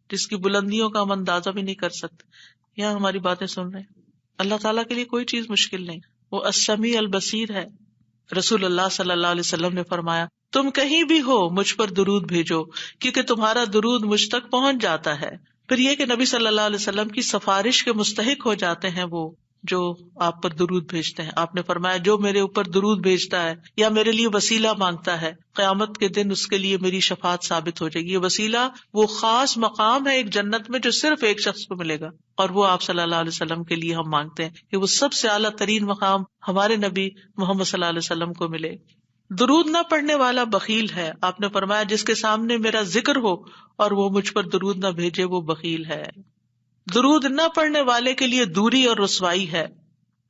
جس کی بلندیوں کا ہم اندازہ بھی نہیں کر سکتے، یہاں ہماری باتیں سن رہے ہیں۔ اللہ تعالیٰ کے لیے کوئی چیز مشکل نہیں، وہ السمیع البصیر ہے۔ رسول اللہ صلی اللہ علیہ وسلم نے فرمایا تم کہیں بھی ہو مجھ پر درود بھیجو، کیونکہ تمہارا درود مجھ تک پہنچ جاتا ہے۔ پھر یہ کہ نبی صلی اللہ علیہ وسلم کی سفارش کے مستحق ہو جاتے ہیں وہ جو آپ پر درود بھیجتے ہیں۔ آپ نے فرمایا جو میرے اوپر درود بھیجتا ہے یا میرے لیے وسیلہ مانگتا ہے، قیامت کے دن اس کے لیے میری شفاعت ثابت ہو جائے گی۔ یہ وسیلہ وہ خاص مقام ہے ایک جنت میں جو صرف ایک شخص کو ملے گا، اور وہ آپ صلی اللہ علیہ وسلم کے لیے ہم مانگتے ہیں کہ وہ سب سے اعلیٰ ترین مقام ہمارے نبی محمد صلی اللہ علیہ وسلم کو ملے۔ درود نہ پڑھنے والا بخیل ہے۔ آپ نے فرمایا جس کے سامنے میرا ذکر ہو اور وہ مجھ پر درود نہ بھیجے وہ بخیل ہے۔ درود نہ پڑھنے والے کے لیے دوری اور رسوائی ہے۔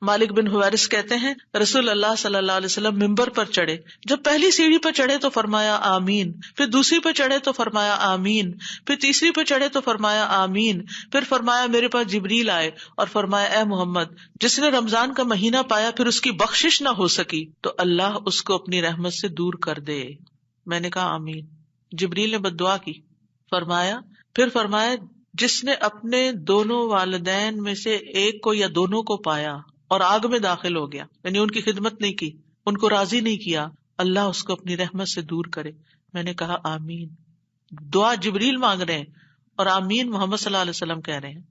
مالک بن حویرث کہتے ہیں رسول اللہ صلی اللہ علیہ وسلم ممبر پر چڑھے، جب پہلی سیڑھی پر چڑھے تو فرمایا آمین، پھر دوسری پر چڑھے تو فرمایا آمین، پھر تیسری پر چڑھے تو فرمایا آمین، پھر فرمایا میرے پاس جبریل آئے اور فرمایا اے محمد جس نے رمضان کا مہینہ پایا پھر اس کی بخشش نہ ہو سکی تو اللہ اس کو اپنی رحمت سے دور کر دے۔ میں نے کہا آمین۔ جبریل نے بد دعا کی، پھر فرمایا جس نے اپنے دونوں والدین میں سے ایک کو یا دونوں کو پایا اور آگ میں داخل ہو گیا، یعنی ان کی خدمت نہیں کی، ان کو راضی نہیں کیا، اللہ اس کو اپنی رحمت سے دور کرے. میں نے کہا آمین. دعا جبریل مانگ رہے ہیں اور آمین محمد صلی اللہ علیہ وسلم کہہ رہے ہیں.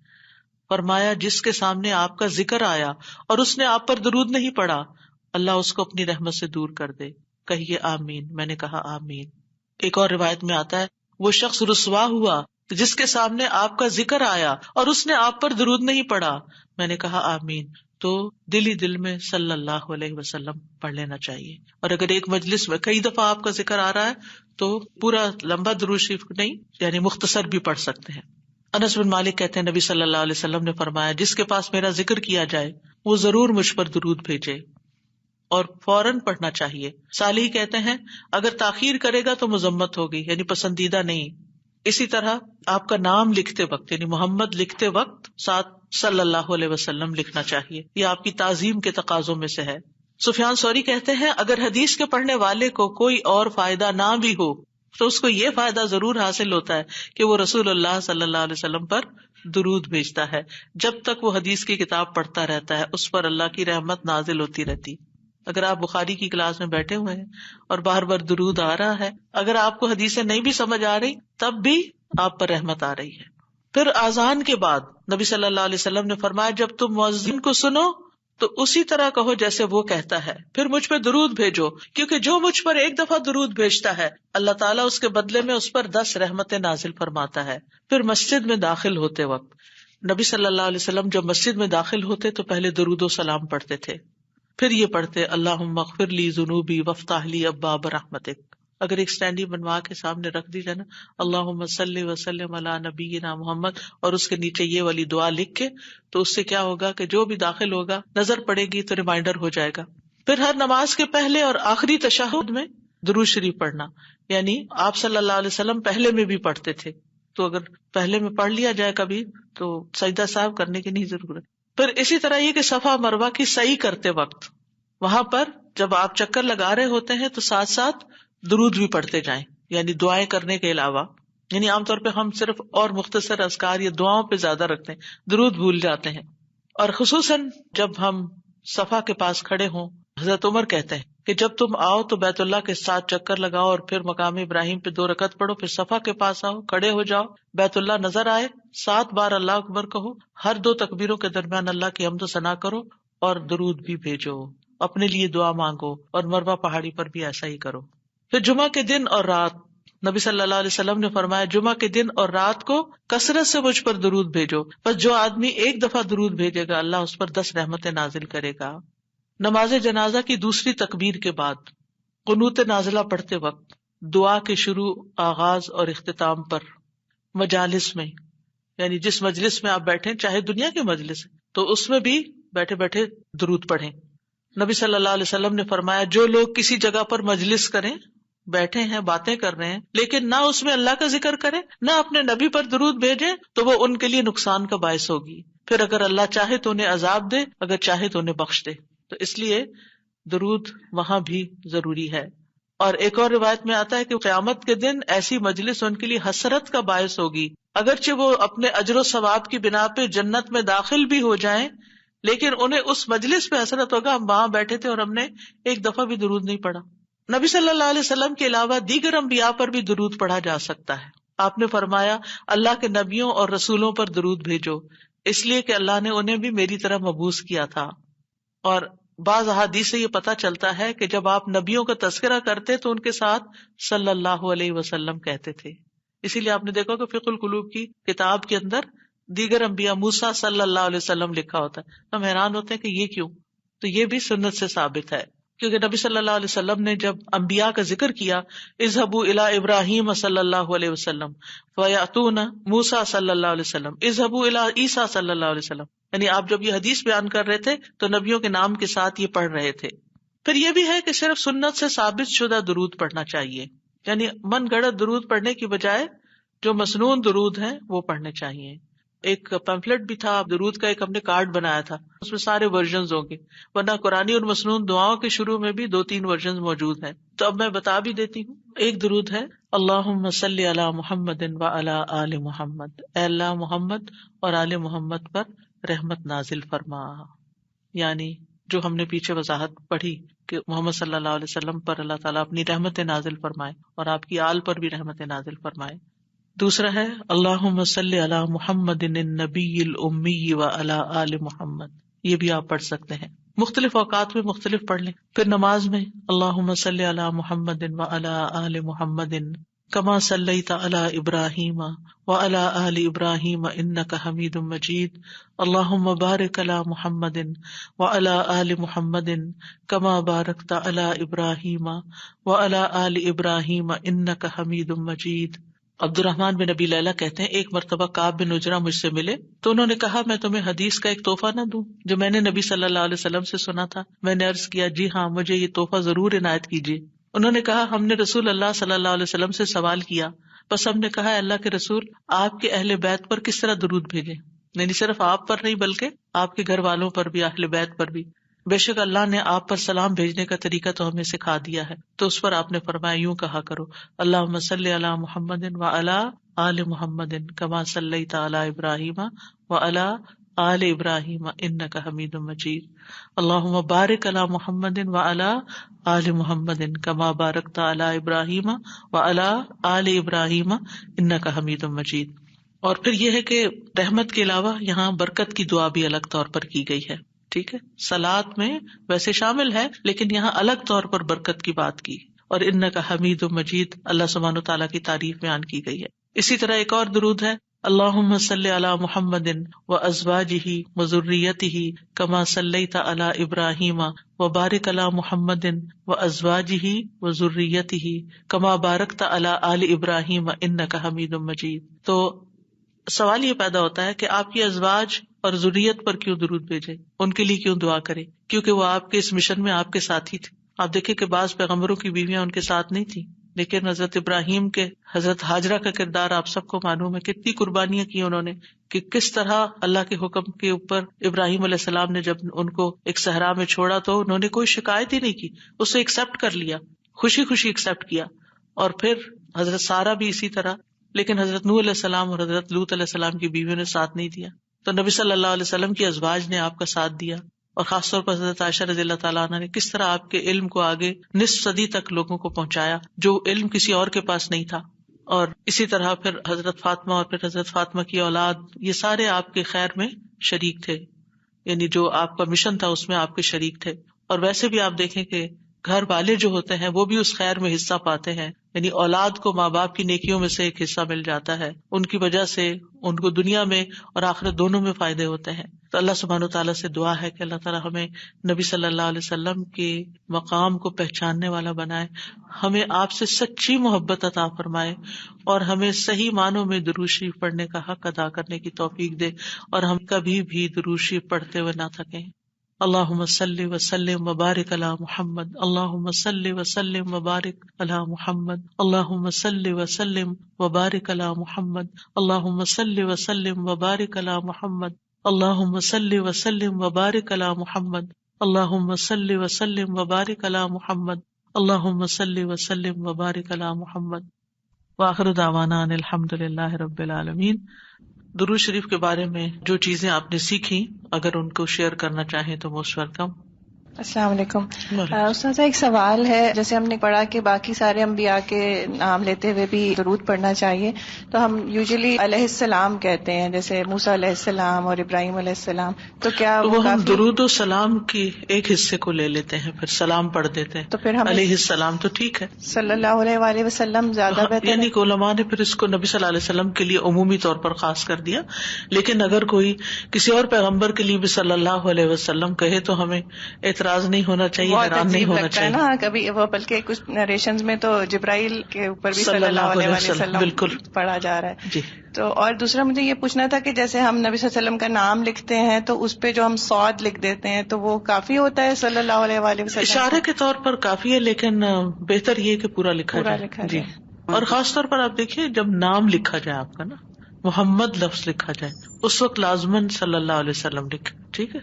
فرمایا جس کے سامنے آپ کا ذکر آیا اور اس نے آپ پر درود نہیں پڑھا، اللہ اس کو اپنی رحمت سے دور کر دے. کہیے آمین. میں نے کہا آمین. ایک اور روایت میں آتا ہے وہ شخص رسوا ہوا جس کے سامنے آپ کا ذکر آیا اور اس نے آپ پر درود نہیں پڑھا. میں نے کہا آمین. تو دل ہی دل میں صلی اللہ علیہ وسلم پڑھ لینا چاہیے. اور اگر ایک مجلس میں کئی دفعہ آپ کا ذکر آ رہا ہے تو پورا لمبا درود شریف نہیں، یعنی مختصر بھی پڑھ سکتے ہیں. انس بن مالک کہتے ہیں نبی صلی اللہ علیہ وسلم نے فرمایا جس کے پاس میرا ذکر کیا جائے وہ ضرور مجھ پر درود بھیجے اور فوراً پڑھنا چاہیے. صالح کہتے ہیں اگر تاخیر کرے گا تو مذمت ہوگی، یعنی پسندیدہ نہیں. اسی طرح آپ کا نام لکھتے وقت یعنی محمد لکھتے وقت ساتھ صلی اللہ علیہ وسلم لکھنا چاہیے، یہ آپ کی تعظیم کے تقاضوں میں سے ہے. سفیان ثوری کہتے ہیں اگر حدیث کے پڑھنے والے کو کوئی اور فائدہ نہ بھی ہو تو اس کو یہ فائدہ ضرور حاصل ہوتا ہے کہ وہ رسول اللہ صلی اللہ علیہ وسلم پر درود بھیجتا ہے. جب تک وہ حدیث کی کتاب پڑھتا رہتا ہے اس پر اللہ کی رحمت نازل ہوتی رہتی. اگر آپ بخاری کی کلاس میں بیٹھے ہوئے ہیں اور بار بار درود آ رہا ہے، اگر آپ کو حدیثیں نہیں بھی سمجھ آ رہی تب بھی آپ پر رحمت آ رہی ہے. پھر اذان کے بعد نبی صلی اللہ علیہ وسلم نے فرمایا جب تم مؤذن کو سنو تو اسی طرح کہو جیسے وہ کہتا ہے، پھر مجھ پہ درود بھیجو، کیونکہ جو مجھ پر ایک دفعہ درود بھیجتا ہے اللہ تعالیٰ اس کے بدلے میں اس پر 10 رحمتیں نازل فرماتا ہے. پھر مسجد میں داخل ہوتے وقت نبی صلی اللہ علیہ وسلم جب مسجد میں داخل ہوتے تو پہلے درود و سلام پڑھتے تھے، پھر یہ پڑھتے اللہم اغفر لی ذنوبی وافتح لی ابواب رحمتک. اگر ایک سٹینڈی بنوا کے سامنے رکھ دی جائے نا اللہم صلی وسلم علی نبینا محمد اور اس کے نیچے یہ والی دعا لکھ کے، تو اس سے کیا ہوگا کہ جو بھی داخل ہوگا نظر پڑے گی تو ریمائنڈر ہو جائے گا. پھر ہر نماز کے پہلے اور آخری تشہد میں درود شریف پڑھنا، یعنی آپ صلی اللہ علیہ وسلم پہلے میں بھی پڑھتے تھے، تو اگر پہلے میں پڑھ لیا جائے کبھی تو سجدہ صاحب کرنے کی نہیں ضرورت. پھر اسی طرح یہ کہ صفا مروہ کی سعی کرتے وقت وہاں پر جب آپ چکر لگا رہے ہوتے ہیں تو ساتھ ساتھ درود بھی پڑھتے جائیں، یعنی دعائیں کرنے کے علاوہ. یعنی عام طور پہ ہم صرف اور مختصر اذکار یا دعاؤں پہ زیادہ رکھتے ہیں، درود بھول جاتے ہیں. اور خصوصاً جب ہم صفا کے پاس کھڑے ہوں، حضرت عمر کہتے ہیں کہ جب تم آؤ تو بیت اللہ کے ساتھ چکر لگاؤ اور پھر مقام ابراہیم پہ 2 رکعت پڑھو، پھر صفا کے پاس آؤ، کھڑے ہو جاؤ، بیت اللہ نظر آئے، 7 بار اللہ اکبر کہو، ہر 2 تکبیروں کے درمیان اللہ کی حمد و ثنا کرو اور درود بھی بھیجو، اپنے لیے دعا مانگو، اور مروہ پہاڑی پر بھی ایسا ہی کرو. پھر جمعہ کے دن اور رات نبی صلی اللہ علیہ وسلم نے فرمایا جمعہ کے دن اور رات کو کثرت سے مجھ پر درود بھیجو، بس جو آدمی ایک دفعہ درود بھیجے گا اللہ اس پر 10 رحمتیں نازل کرے گا. نماز جنازہ کی دوسری تکبیر کے بعد قنوت نازلہ پڑھتے وقت دعا کے شروع، آغاز اور اختتام پر مجالس میں، یعنی جس مجلس میں آپ بیٹھیں چاہے دنیا کے مجلس تو اس میں بھی بیٹھے بیٹھے درود پڑھیں. نبی صلی اللہ علیہ وسلم نے فرمایا جو لوگ کسی جگہ پر مجلس کریں، بیٹھے ہیں باتیں کر رہے ہیں لیکن نہ اس میں اللہ کا ذکر کریں نہ اپنے نبی پر درود بھیجیں تو وہ ان کے لیے نقصان کا باعث ہوگی. پھر اگر اللہ چاہے تو انہیں عذاب دے، اگر چاہے تو انہیں بخش دے. تو اس لیے درود وہاں بھی ضروری ہے. اور ایک اور روایت میں آتا ہے کہ قیامت کے دن ایسی مجلس ان کے لیے حسرت کا باعث ہوگی، اگرچہ وہ اپنے اجر و ثواب کی بنا پہ جنت میں داخل بھی ہو جائیں لیکن انہیں اس مجلس پہ حسرت ہوگا ہم وہاں بیٹھے تھے اور ہم نے ایک دفعہ بھی درود نہیں پڑھا. نبی صلی اللہ علیہ وسلم کے علاوہ دیگر انبیاء پر بھی درود پڑھا جا سکتا ہے. آپ نے فرمایا اللہ کے نبیوں اور رسولوں پر درود بھیجو، اس لیے کہ اللہ نے انہیں بھی میری طرح مبعوث کیا تھا. اور بعض احادیث سے یہ پتہ چلتا ہے کہ جب آپ نبیوں کا تذکرہ کرتے تو ان کے ساتھ صلی اللہ علیہ وسلم کہتے تھے. اسی لیے آپ نے دیکھا کہ فقہ القلوب کی کتاب کے اندر دیگر انبیاء موسیٰ صلی اللہ علیہ وسلم لکھا ہوتا ہے. ہم حیران ہوتے ہیں کہ یہ کیوں؟ تو یہ بھی سنت سے ثابت ہے، کیونکہ نبی صلی اللہ علیہ وسلم نے جب انبیاء کا ذکر کیا اذهبوا الى ابراہیم صلی اللہ علیہ وسلم فیاتون موسیٰ صلی اللہ علیہ وسلم، اذهبوا الى عیسیٰ صلی اللہ علیہ وسلم، یعنی آپ جب یہ حدیث بیان کر رہے تھے تو نبیوں کے نام کے ساتھ یہ پڑھ رہے تھے. پھر یہ بھی ہے کہ صرف سنت سے ثابت شدہ درود پڑھنا چاہیے، یعنی من گڑت درود پڑھنے کی بجائے جو مسنون درود ہیں وہ پڑھنے چاہیے. ایک پیمفلٹ بھی تھا درود کا، ایک ہم نے کارڈ بنایا تھا، اس میں سارے ورژنز ہوں گے، ورنہ قرآنی اور مسنون دعاؤں کے شروع میں بھی 2-3 ورژنز موجود ہیں. تو اب میں بتا بھی دیتی ہوں. ایک درود ہے اللہم صلی علی محمد وعلی آل محمد، اے اللہ محمد اور آل محمد پر رحمت نازل فرما. یعنی جو ہم نے پیچھے وضاحت پڑھی کہ محمد صلی اللہ علیہ وسلم پر اللہ تعالیٰ اپنی رحمت نازل فرمائے اور آپ کی آل پر بھی رحمت نازل فرمائے. دوسرا ہے اللہم صلی علی محمد النبی الامی وعلی آل محمد. یہ بھی آپ پڑھ سکتے ہیں، مختلف اوقات میں مختلف پڑھ لیں. پھر نماز میں اللہم صلی علی محمد وعلی آل محمد کما صلیت علی ابراہیم وعلی آل ابراہیم انک حمید مجید. اللہم بارک علی محمد وعلی آل محمد کما بارکت علی ابراہیم وعلی آل ابراہیم انک حمید مجید. عبد الرحمن بن ابی لیلہ کہتے ہیں ایک مرتبہ کعب بن عجرہ مجھ سے ملے تو انہوں نے کہا میں تمہیں حدیث کا ایک تحفہ نہ دوں جو میں نے نبی صلی اللہ علیہ وسلم سے سنا تھا. میں نے عرض کیا جی ہاں مجھے یہ تحفہ ضرور عنایت کیجیے. انہوں نے کہا ہم نے رسول اللہ صلی اللہ علیہ وسلم سے سوال کیا، بس ہم نے کہا اللہ کے رسول آپ کے اہل بیت پر کس طرح درود بھیجیں، یعنی صرف آپ پر نہیں بلکہ آپ کے گھر والوں پر بھی، اہل بیت پر بھی. بے شک اللہ نے آپ پر سلام بھیجنے کا طریقہ تو ہمیں سکھا دیا ہے. تو اس پر آپ نے فرمایا یوں کہا کرو اللہم صلی علی محمد وعلی آل محمد کما صلیت علی ابراہیم وعلی آل ابراہیم انک حمید مجید. اللہم بارک علی محمد وعلی آل محمد کما بارکت علی ابراہیم وعلی آل ابراہیم انک حمید مجید. اور پھر یہ ہے کہ رحمت کے علاوہ یہاں برکت کی دعا بھی الگ طور پر کی گئی ہے. ٹھیک ہے، صلاۃ میں ویسے شامل ہے لیکن یہاں الگ طور پر برکت کی بات کی، اور انک حمید مجید اللہ سبحانہ و تعالیٰ کی تعریف بیان کی گئی ہے. اسی طرح ایک اور درود ہے اللہم صلی علی محمد وازواجہ وذریتہ کما صلیت علی ابراہیم وبارک علی محمد وازواجہ وذریتہ کما بارکت علی آل ابراہیم انک حمید مجید. تو سوال یہ پیدا ہوتا ہے کہ آپ کی ازواج اور ذریت پر کیوں درود بھیجے، ان کے لیے کیوں دعا کرے، کیونکہ وہ آپ کے اس مشن میں آپ کے ساتھ ہی تھے. آپ دیکھیں کہ بعض پیغمبروں کی بیویاں ان کے ساتھ نہیں تھیں، لیکن حضرت ابراہیم کے حضرت ہاجرہ کا کردار آپ سب کو معلوم ہے، کتنی قربانیاں کی انہوں نے، کہ کس طرح اللہ کے حکم کے اوپر ابراہیم علیہ السلام نے جب ان کو ایک صحرا میں چھوڑا تو انہوں نے کوئی شکایت ہی نہیں کی، اسے ایکسپٹ کر لیا، خوشی خوشی ایکسپٹ کیا. اور پھر حضرت سارہ بھی اسی طرح، لیکن حضرت نوح علیہ السلام اور حضرت لوط علیہ السلام کی بیویوں نے ساتھ نہیں دیا. تو نبی صلی اللہ علیہ وسلم کی ازواج نے آپ کا ساتھ دیا، اور خاص طور پر حضرت عائشہ رضی اللہ تعالیٰ عنہ نے کس طرح آپ کے علم کو آگے نصف صدی تک لوگوں کو پہنچایا جو علم کسی اور کے پاس نہیں تھا. اور اسی طرح پھر حضرت فاطمہ اور پھر حضرت فاطمہ کی اولاد، یہ سارے آپ کے خیر میں شریک تھے، یعنی جو آپ کا مشن تھا اس میں آپ کے شریک تھے. اور ویسے بھی آپ دیکھیں کہ گھر والے جو ہوتے ہیں وہ بھی اس خیر میں حصہ پاتے ہیں، یعنی اولاد کو ماں باپ کی نیکیوں میں سے ایک حصہ مل جاتا ہے، ان کی وجہ سے ان کو دنیا میں اور آخرت دونوں میں فائدے ہوتے ہیں. تو اللہ سبحانہ وتعالیٰ سے دعا ہے کہ اللہ تعالیٰ ہمیں نبی صلی اللہ علیہ وسلم کے مقام کو پہچاننے والا بنائے، ہمیں آپ سے سچی محبت عطا فرمائے، اور ہمیں صحیح معنوں میں درود شریف پڑھنے کا حق ادا کرنے کی توفیق دے، اور ہم کبھی بھی درود شریف پڑھتے ہوئے نہ تھکیں. اللہم صلی وسلم وبارک علی محمد، اللہم صلی وسلم وبارک علی محمد، اللہم صلی وسلم وبارک علی محمد، اللہم صلی وسلم وبارک علی محمد، اللہم صلی وسلم وبارک علی محمد، اللہم صلی وسلم وبارک علی محمد، اللہم صلی وسلم وبارک علی محمد. وآخر دعوانا ان الحمد للہ رب العالمین. درود شریف کے بارے میں جو چیزیں آپ نے سیکھی اگر ان کو شیئر کرنا چاہیں تو موسٹ ویلکم. السلام علیکم. استاذہ ایک سوال ہے، جیسے ہم نے پڑھا کہ باقی سارے انبیاء کے نام لیتے ہوئے بھی درود پڑھنا چاہیے، تو ہم یوزلی علیہ السلام کہتے ہیں، جیسے موسیٰ علیہ السلام اور ابراہیم علیہ السلام، تو کیا وہ ہم درود و سلام کی ایک حصے کو لے لیتے ہیں پھر سلام پڑھ دیتے ہیں، تو پھر ہم علیہ السلام تو ٹھیک ہے، صلی اللہ علیہ وآلہ وسلم زیادہ بہتر ہے. یعنی کہ علماء نے پھر اس کو نبی صلی اللہ علیہ وسلم کے لیے عمومی طور پر خاص کر دیا، لیکن اگر کوئی کسی اور پیغمبر کے لیے بھی صلی اللہ علیہ وسلم کہے تو ہمیں اعتراض نہیں ہونا چاہیے، حیران نہیں ہونا چاہیے نا. کبھی وہ بلکہ کچھ نریشنز میں تو جبرائیل کے اوپر بھی صلی اللہ علیہ وسلم بالکل پڑھا جا رہا ہے. جی. تو اور دوسرا مجھے یہ پوچھنا تھا کہ جیسے ہم نبی صلی اللہ علیہ وسلم کا نام لکھتے ہیں تو اس پہ جو ہم صاد لکھ دیتے ہیں تو وہ کافی ہوتا ہے صلی اللہ علیہ وآلہ وسلم؟ اشارے کے طور پر کافی ہے، لیکن بہتر یہ کہ پورا لکھا جائے. جی. اور خاص طور پر آپ دیکھیے جب نام لکھا جائے آپ کا نا، محمد لفظ لکھا جائے، اس وقت لازماً صلی اللہ علیہ وسلم لکھے. ٹھیک ہے.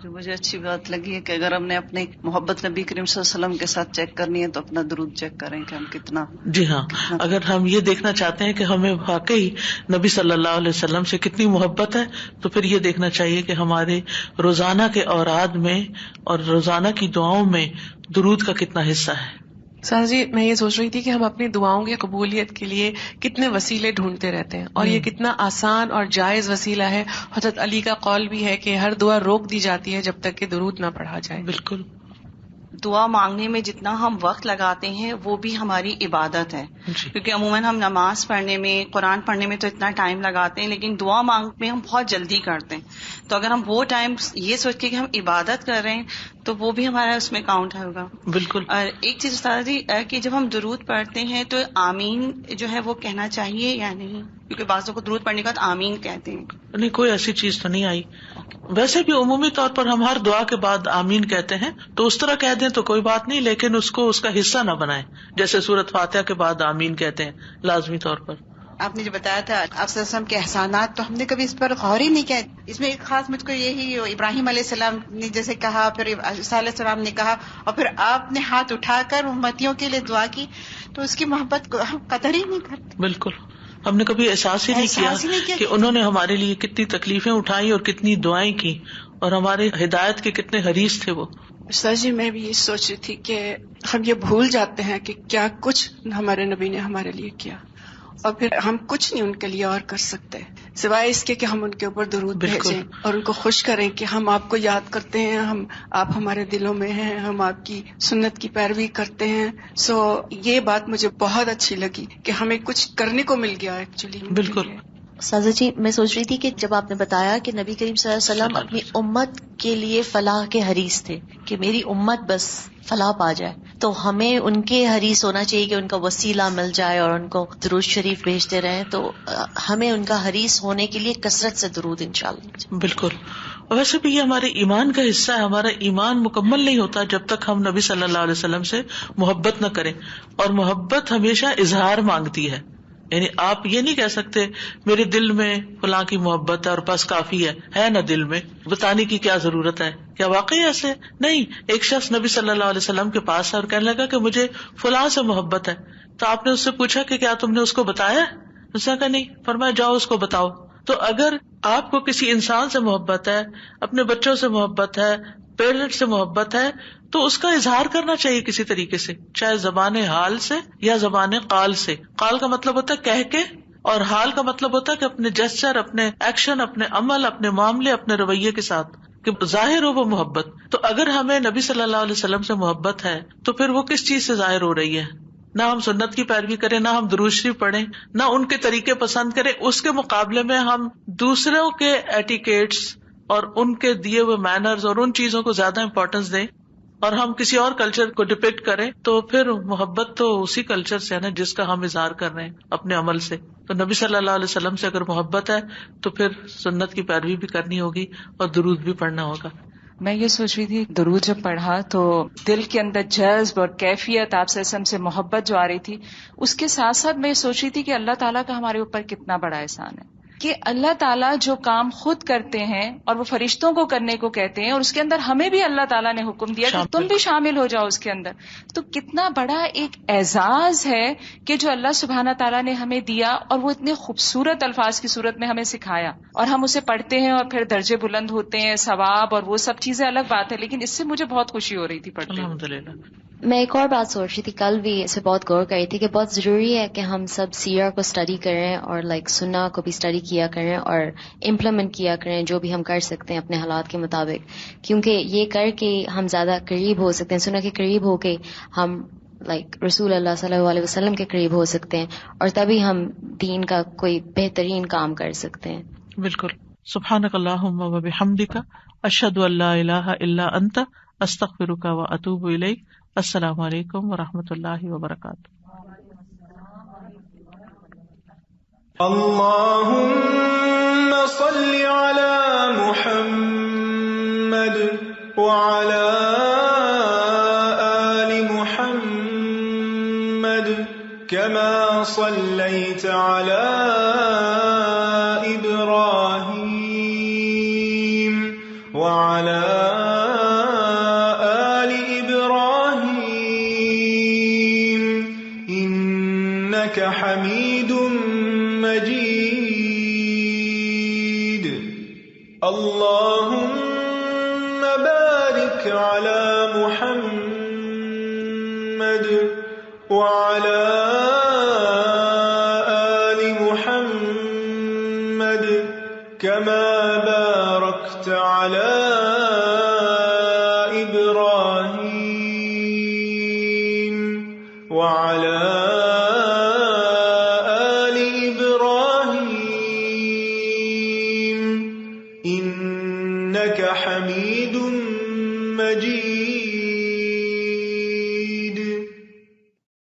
جو مجھے اچھی بات لگی ہے کہ اگر ہم نے اپنی محبت نبی کریم صلی اللہ علیہ وسلم کے ساتھ چیک کرنی ہے تو اپنا درود چیک کریں کہ ہم کتنا. جی ہاں، اگر ہم یہ دیکھنا چاہتے ہیں کہ ہمیں واقعی نبی صلی اللہ علیہ وسلم سے کتنی محبت ہے تو پھر یہ دیکھنا چاہیے کہ ہمارے روزانہ کے اوراد میں اور روزانہ کی دعاؤں میں درود کا کتنا حصہ ہے. سر جی میں یہ سوچ رہی تھی کہ ہم اپنی دعاؤں کی قبولیت کے لیے کتنے وسیلے ڈھونڈتے رہتے ہیں، اور یہ کتنا آسان اور جائز وسیلہ ہے. حضرت علی کا قول بھی ہے کہ ہر دعا روک دی جاتی ہے جب تک کہ درود نہ پڑھا جائے. بالکل. دعا مانگنے میں جتنا ہم وقت لگاتے ہیں وہ بھی ہماری عبادت ہے. کیونکہ عموماً ہم نماز پڑھنے میں، قرآن پڑھنے میں تو اتنا ٹائم لگاتے ہیں، لیکن دعا مانگنے میں ہم بہت جلدی کرتے ہیں. تو اگر ہم وہ ٹائم یہ سوچ کے کہ ہم عبادت کر رہے ہیں تو وہ بھی ہمارا اس میں کاؤنٹ ہوگا. بالکل. اور ایک چیز استاد جی کہ جب ہم درود پڑھتے ہیں تو آمین جو ہے وہ کہنا چاہیے یا نہیں؟ کیونکہ بعضوں کو درود پڑھنے کے بعد آمین کہتے ہیں. نہیں، کوئی ایسی چیز تو نہیں آئی. ویسے بھی عمومی طور پر ہم ہر دعا کے بعد آمین کہتے ہیں، تو اس طرح کہہ دیں تو کوئی بات نہیں، لیکن اس کو اس کا حصہ نہ بنائیں. جیسے سورۃ فاتحہ کے بعد آمین کہتے ہیں لازمی طور پر. آپ نے جو بتایا تھا آپ صلی اللہ علیہ وسلم کے احسانات، تو ہم نے کبھی اس پر غور ہی نہیں کیا. اس میں ایک خاص مجھ کو یہی ابراہیم علیہ السلام نے جیسے کہا، پھر عیسیٰ علیہ السلام نے کہا، اور پھر آپ نے ہاتھ اٹھا کر امتیوں کے لیے دعا کی، تو اس کی محبت کو ہم قدر ہی نہیں کرتے. بالکل. ہم نے کبھی احساس ہی نہیں کیا کہ انہوں نے ہمارے لیے کتنی تکلیفیں اٹھائی اور کتنی دعائیں کی، اور ہمارے ہدایت کے کتنے حریص تھے وہ. سر جی میں بھی یہ سوچ رہی تھی کہ ہم یہ بھول جاتے ہیں کہ کیا کچھ ہمارے نبی نے ہمارے لیے کیا، اور پھر ہم کچھ نہیں ان کے لیے اور کر سکتے سوائے اس کے کہ ہم ان کے اوپر درود بھیجیں اور ان کو خوش کریں کہ ہم آپ کو یاد کرتے ہیں، آپ ہمارے دلوں میں ہیں، ہم آپ کی سنت کی پیروی کرتے ہیں. سو یہ بات مجھے بہت اچھی لگی کہ ہمیں کچھ کرنے کو مل گیا ایکچولی. بالکل. سازا جی میں سوچ رہی تھی کہ جب آپ نے بتایا کہ نبی کریم صلی اللہ علیہ وسلم اپنی امت کے لیے فلاح کے حریص تھے کہ میری امت بس فلاح پا جائے، تو ہمیں ان کے حریص ہونا چاہیے کہ ان کا وسیلہ مل جائے اور ان کو درود شریف بھیجتے رہیں. تو ہمیں ان کا حریص ہونے کے لیے کثرت سے درود انشاءاللہ. بالکل. ویسے بھی یہ ہمارے ایمان کا حصہ ہے. ہمارا ایمان مکمل نہیں ہوتا جب تک ہم نبی صلی اللہ علیہ وسلم سے محبت نہ کریں، اور محبت ہمیشہ اظہار مانگتی ہے. یعنی آپ یہ نہیں کہہ سکتے میرے دل میں فلاں کی محبت ہے اور بس کافی ہے نا، دل میں بتانے کی کیا ضرورت ہے؟ کیا واقعی ایسے نہیں؟ ایک شخص نبی صلی اللہ علیہ وسلم کے پاس ہے اور کہنے لگا کہ مجھے فلاں سے محبت ہے. تو آپ نے اس سے پوچھا کہ کیا تم نے اس کو بتایا؟ اس نے کہا نہیں. فرمایا جاؤ اس کو بتاؤ. تو اگر آپ کو کسی انسان سے محبت ہے، اپنے بچوں سے محبت ہے، پیرنٹ سے محبت ہے، تو اس کا اظہار کرنا چاہیے کسی طریقے سے، چاہے زبان حال سے یا زبان قال سے. قال کا مطلب ہوتا ہے کہہ کے، اور حال کا مطلب ہوتا ہے کہ اپنے جسچر، اپنے ایکشن، اپنے عمل، اپنے معاملے، اپنے رویے کے ساتھ کہ ظاہر ہو وہ محبت. تو اگر ہمیں نبی صلی اللہ علیہ وسلم سے محبت ہے تو پھر وہ کس چیز سے ظاہر ہو رہی ہے؟ نہ ہم سنت کی پیروی کریں، نہ ہم درود شریف پڑھیں، نہ ان کے طریقے پسند کریں، اس کے مقابلے میں ہم دوسروں کے ایٹیکیٹس اور ان کے دیے ہوئے مینرز اور ان چیزوں کو زیادہ امپورٹینس دیں، اور ہم کسی اور کلچر کو ڈپکٹ کریں، تو پھر محبت تو اسی کلچر سے ہے نا جس کا ہم اظہار کر رہے ہیں اپنے عمل سے. تو نبی صلی اللہ علیہ وسلم سے اگر محبت ہے تو پھر سنت کی پیروی بھی کرنی ہوگی اور درود بھی پڑھنا ہوگا. میں یہ سوچ رہی تھی درود جب پڑھا تو دل کے اندر جذب اور کیفیت آپ سے محبت جو آ رہی تھی، اس کے ساتھ ساتھ میں یہ سوچ رہی تھی کہ اللہ تعالیٰ کا ہمارے اوپر کتنا بڑا احسان ہے کہ اللہ تعالیٰ جو کام خود کرتے ہیں اور وہ فرشتوں کو کرنے کو کہتے ہیں، اور اس کے اندر ہمیں بھی اللہ تعالیٰ نے حکم دیا کہ تم بھی شامل ہو جاؤ اس کے اندر. تو کتنا بڑا ایک اعزاز ہے کہ جو اللہ سبحانہ تعالیٰ نے ہمیں دیا، اور وہ اتنے خوبصورت الفاظ کی صورت میں ہمیں سکھایا، اور ہم اسے پڑھتے ہیں اور پھر درجے بلند ہوتے ہیں، ثواب اور وہ سب چیزیں الگ بات ہے، لیکن اس سے مجھے بہت خوشی ہو رہی تھی پڑھتے. الحمدللہ. میں ایک اور بات سوچ رہی تھی، کل بھی اسے بہت غور کر رہی تھی کہ بہت ضروری ہے کہ ہم سب سیرہ کو اسٹڈی کریں اور سنہ کو بھی اسٹڈی کیا کریں اور امپلیمنٹ کیا کریں جو بھی ہم کر سکتے ہیں اپنے حالات کے مطابق، کیونکہ یہ کر کے ہم زیادہ قریب ہو سکتے ہیں، سنہ کے قریب ہو کے ہم رسول اللہ صلی اللہ علیہ وسلم کے قریب ہو سکتے ہیں، اور تبھی ہم دین کا کوئی بہترین کام کر سکتے ہیں. بالکل. سبحانک اللہم و بحمدک، اشہد ان لا الہ الا انت، استغفرک و اتوب الیک. السلام علیکم و رحمۃ اللہ وبرکاتہ. اللهم صل على محمد وعلى آل محمد كما صليت على إنك حميد مجيد. اللهم بارك على محمد وعلى آل محمد كما باركت على إبراهيم وعلى آل إبراهيم إنك حميد مجيد.